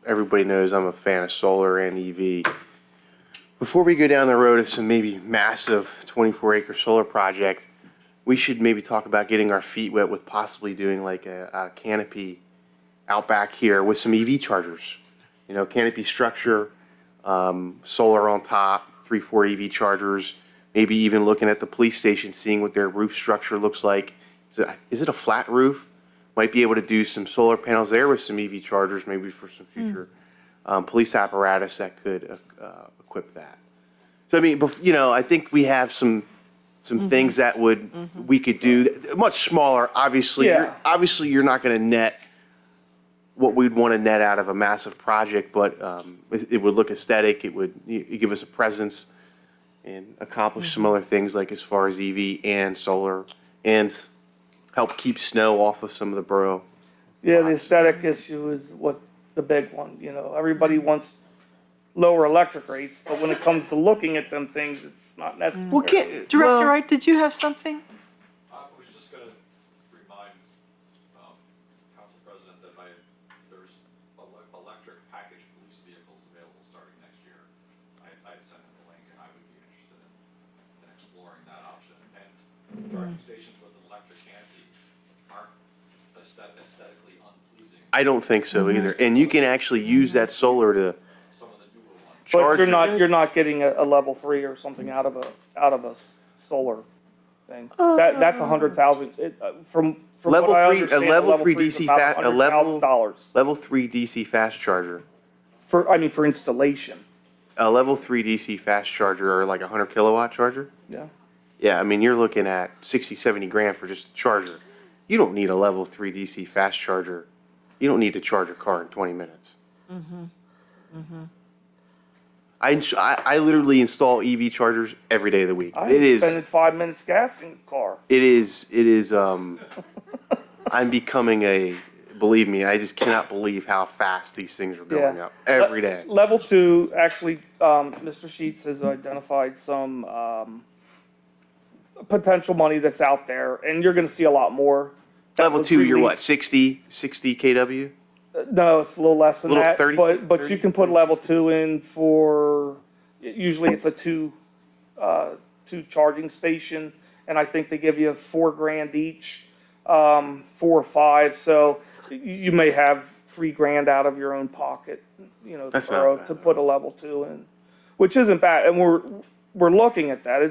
everybody knows I'm a fan of solar and EV. Before we go down the road of some maybe massive 24-acre solar project, we should maybe talk about getting our feet wet with possibly doing like a canopy out back here with some EV chargers. Canopy structure, solar on top, 3-4 EV chargers, maybe even looking at the police station, seeing what their roof structure looks like. Is it a flat roof? Might be able to do some solar panels there with some EV chargers, maybe for some future police apparatus that could equip that. So I mean, I think we have some things that we could do much smaller. Obviously, you're not going to net what we'd want to net out of a massive project, but it would look aesthetic. It would give us a presence and accomplish some other things, like as far as EV and solar, and help keep snow off of some of the borough.
Yeah, the aesthetic issue is what the big one. Everybody wants lower electric rates, but when it comes to looking at them things, not necessary.
Well, can't,
Director
well,
Wright, did you have something?
I was just gonna remind, Council President that there's electric package police vehicles available starting next year. I sent him the link, and I would be interested in exploring that option. And charging stations with an electric canopy aren't aesthetically unpleasing.
I don't think so either. And you can actually use that solar to
Some of the newer ones.
But
charge.
you're not getting a level 3 or something out of a solar thing. That's 100,000, from
Level
what I
3
understand,
a level 3
3 is
DC
about
a level
$100,000
level 3 DC fast charger.
for installation.
A level 3 DC fast charger, or like a 100 kilowatt charger.
Yeah.
Yeah, I mean, you're looking at 60, 70 grand for just a charger. You don't need a level 3 DC fast charger. You don't need to charge your car in 20 minutes. I literally install EV chargers every day of the week.
I'm
It is,
spending 5 minutes gas in the car.
it is, I'm becoming believe me, I just cannot believe how fast these things are going
Yeah.
up every day.
Level 2, actually, Mr. Sheets has identified some potential money that's out there, and you're going to see a lot more. that
Level
was
2, you're what,
released.
60 kW?
No, it's a little less than
Little
that.
30,
but
30,
you can put level 2 in for, usually it's a two charging station, and I think they give you $4,000 each, 4 or 5. So you may have $3,000 out of your own pocket,
That's
to
not
borrow
bad.
to put a level 2 in, which isn't bad. And we're looking at that.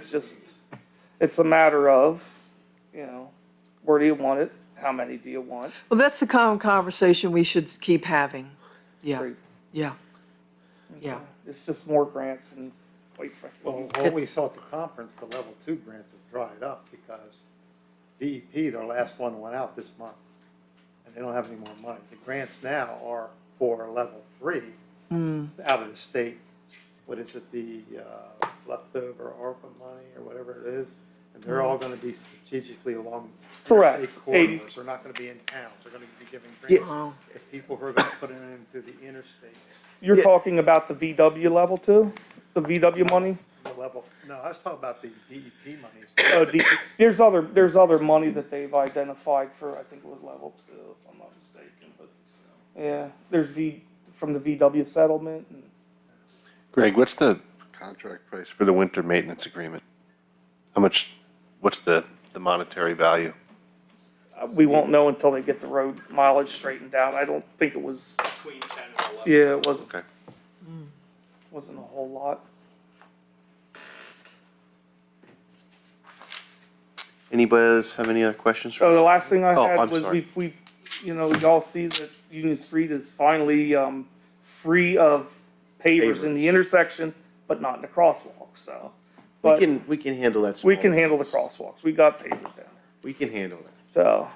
It's a matter of, where do you want it? How many do you want?
Well, that's a common conversation we should keep having. Yeah,
Great.
yeah, yeah.
It's just more grants and quite
Well,
frankly.
what we saw at the conference, the level 2 grants have dried up because DEP, their last one went out this month, and they don't have any more money. The grants now are for level 3 out of the state. What is it, the leftover ARPA money or whatever it is? And they're all going to be strategically along
Correct.
interstate corridors. They're not going to be in towns. They're going to be giving
Yeah.
grants to people who are going to put it into the interstates.
You're
Yeah.
talking about the VW level 2? The VW money?
The level, no, I was talking about the DEP monies.
Oh, there's other money that they've identified for, I think it was level 2, if I'm not mistaken, but, yeah, there's from the VW settlement. And
Greg, what's the contract price for the winter maintenance agreement? What's the monetary value?
we won't know until they get the road mileage straightened out. I don't think it was,
Between 10 and 11.
yeah, it wasn't,
Okay.
wasn't a whole lot.
Anybody else have any other questions?
So the last thing I
Oh,
had
I'm
was
sorry.
we, y'all see that Union Street is finally, free of pavers in the intersection, but not in the crosswalk, so. But
We can handle that.
we can
small.
handle the crosswalks. We got pavers down there.
We can handle that.
So,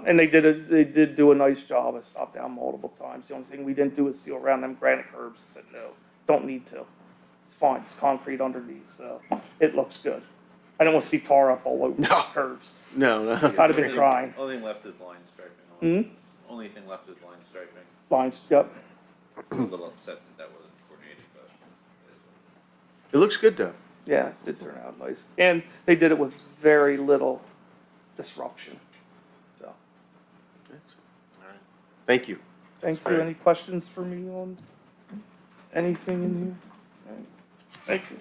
and they did do a nice job. I stopped down multiple times. The only thing we didn't do is seal around them granite curbs. I said, no, don't need to. It's fine. It's concrete underneath, so it looks good. I don't want to see tar up all over the
No.
curbs.
No.
I'd have been crying.
Only thing left is line striping.
Hmm?
Only thing left is line striping.
Lines, yep.
I'm a little upset that wasn't coordinated, but
It looks good though.
Yeah, it did turn out nice. And they did it with very little disruption. So,
Thank you.
thank you.
Right.
Any questions for me on anything in here? All right. Thank you.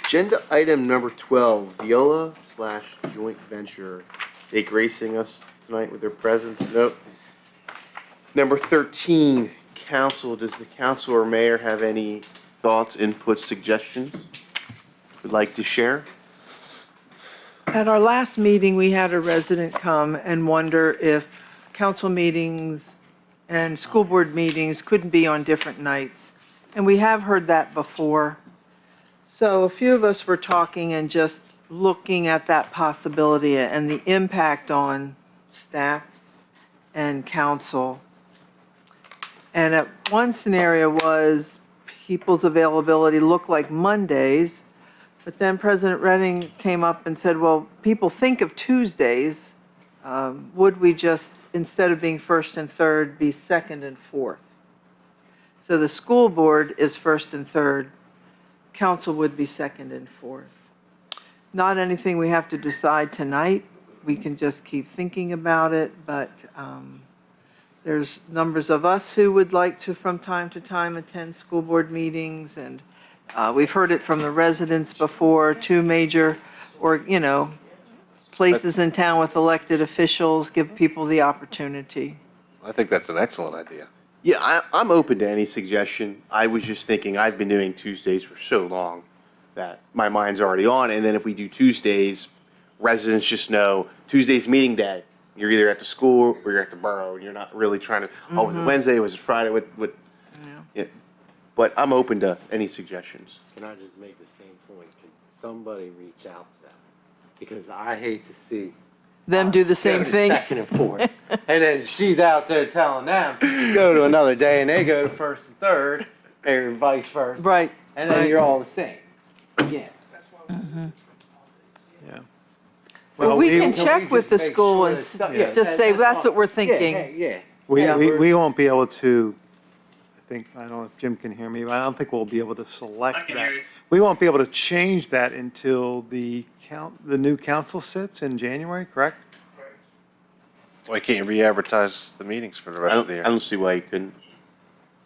Agenda item number 12, Viola/joint venture. They gracing us tonight with their presence. Note. Number 13, council. Does the council or mayor have any thoughts, inputs, suggestions would like to share?
At our last meeting, we had a resident come and wonder if council meetings and school board meetings couldn't be on different nights. And we have heard that before. So a few of us were talking and just looking at that possibility and the impact on staff and council. And at one scenario was people's availability looked like Mondays, but then President Redding came up and said, well, people think of Tuesdays. Would we just, instead of being first and third, be second and fourth? So the school board is first and third. Council would be second and fourth. not anything we have to decide tonight. We can just keep thinking about it, but there's numbers of us who would like to, from time to time, attend school board meetings, and we've heard it from the residents before, two major, places in town with elected officials, give people the opportunity.
I think that's an excellent idea.
Yeah, I'm open to any suggestion. I was just thinking, I've been doing Tuesdays for so long that my mind's already on, and then if we do Tuesdays, residents just know Tuesday's meeting day. You're either at the school or you're at the borough, and you're not really trying to, oh, was it Wednesday, was it Friday, yeah. But I'm open to any suggestions.
Can I just make the same point? Can somebody reach out to them? Because I hate to see
Them do the same
go to
thing.
second and fourth. And then she's out there telling them, go to another day, and they go to first and third, or vice versa.
Right.
And then
right.
you're all the same. Yeah.
Yeah.
Well, we can
can
check
we
with
just
the
make
school
sure
and
that some- yeah,
just say,
that's
that's
all.
what we're thinking.
Yeah.
We won't be able to, I don't know if Jim can hear me, but I don't think we'll be able to select that. We won't be able to change that until the new council sits in January, correct?
Why can't you re-advertise the meetings for the rest of the
I
year?
don't see why you couldn't.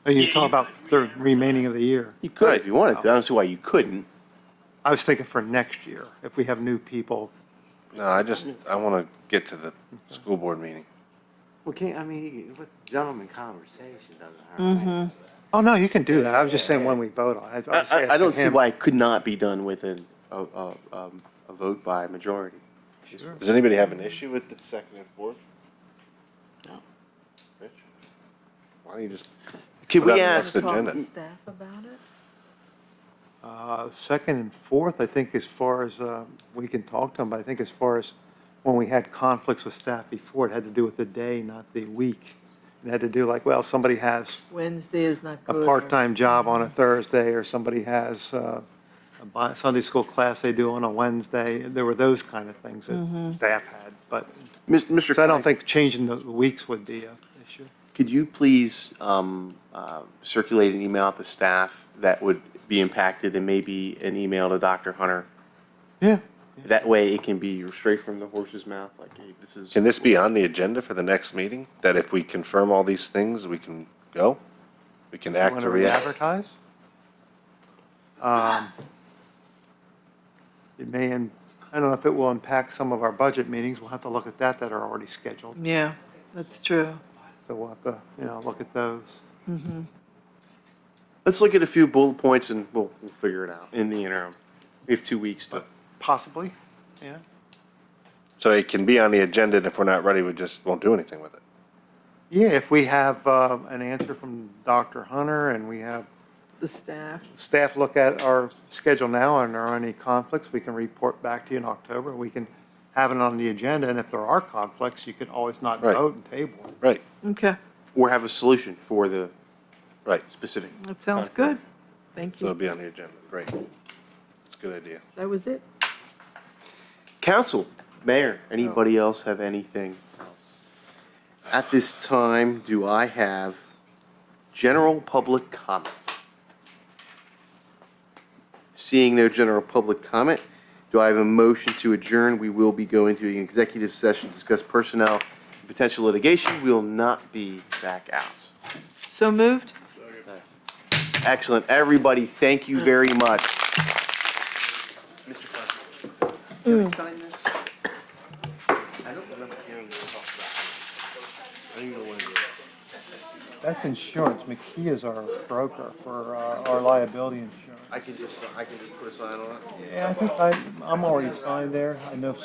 Or you talk about the remaining of the year?
You could if you wanted to. I don't see why you couldn't.
I was thinking for next year, if we have new people.
No, I want to get to the school board meeting.
Well, with gentleman conversation doesn't hurt.
Mm-hmm.
Oh, no, you can do that. I was just saying when we vote on it.
I don't see why it could not be done with a vote by majority.
Does anybody have an issue with the second and fourth?
No.
Rich? Why don't you just
Could
put
we
it on
ask,
the agenda?
Staff about it?
Second and fourth, I think as far as, we can talk to them, but I think as far as when we had conflicts with staff before, it had to do with the day, not the week. It had to do like, well, somebody has
Wednesday is not
a
good. or-
part-time job on a Thursday, or somebody has a Sunday school class they do on a Wednesday. There were those kind of things that staff had, but,
Mr.
so I don't
Klein,
think changing the weeks would be an issue.
could you please circulate an email to staff that would be impacted, and maybe an email to Dr. Hunter?
Yeah.
That way it can be straight from the horse's mouth, like, hey, this is.
Can this be on the agenda for the next meeting? That if we confirm all these things, we can go? We can act
Want
to
to
react?
re-advertise? It may, I don't know if it will impact some of our budget meetings. We'll have to look at that are already scheduled.
Yeah, that's true.
So we'll have to, look at those.
Mm-hmm.
Let's look at a few bullet points, and we'll figure it out in the interim. We have 2 weeks to.
Possibly, yeah.
So it can be on the agenda, and if we're not ready, we just won't do anything with it.
Yeah, if we have an answer from Dr. Hunter and we have
The staff.
look at our schedule now and there are any conflicts, we can report back to you in October. We can have it on the agenda, and if there are conflicts, you can always not
Right.
vote and table it.
Right,
Okay,
Or have a solution for the
right.
specific.
that sounds good. Thank
So it'll
you.
be on the agenda. Great. It's a good idea.
That was it.
Council, Mayor, anybody else have anything else? At this time, do I have general public comments? Seeing no general public comment, do I have a motion to adjourn? We will be going to an executive session to discuss personnel and potential litigation. We will not be back out.
So moved?
Excellent. Everybody, thank you very much. Mr. President, can I sign this? I don't remember hearing this talk about it. I don't even know what it is.
That's insurance. McKee is our broker for our liability insurance.
I can just put a sign on it?
Yeah, I think I'm already signed there. I know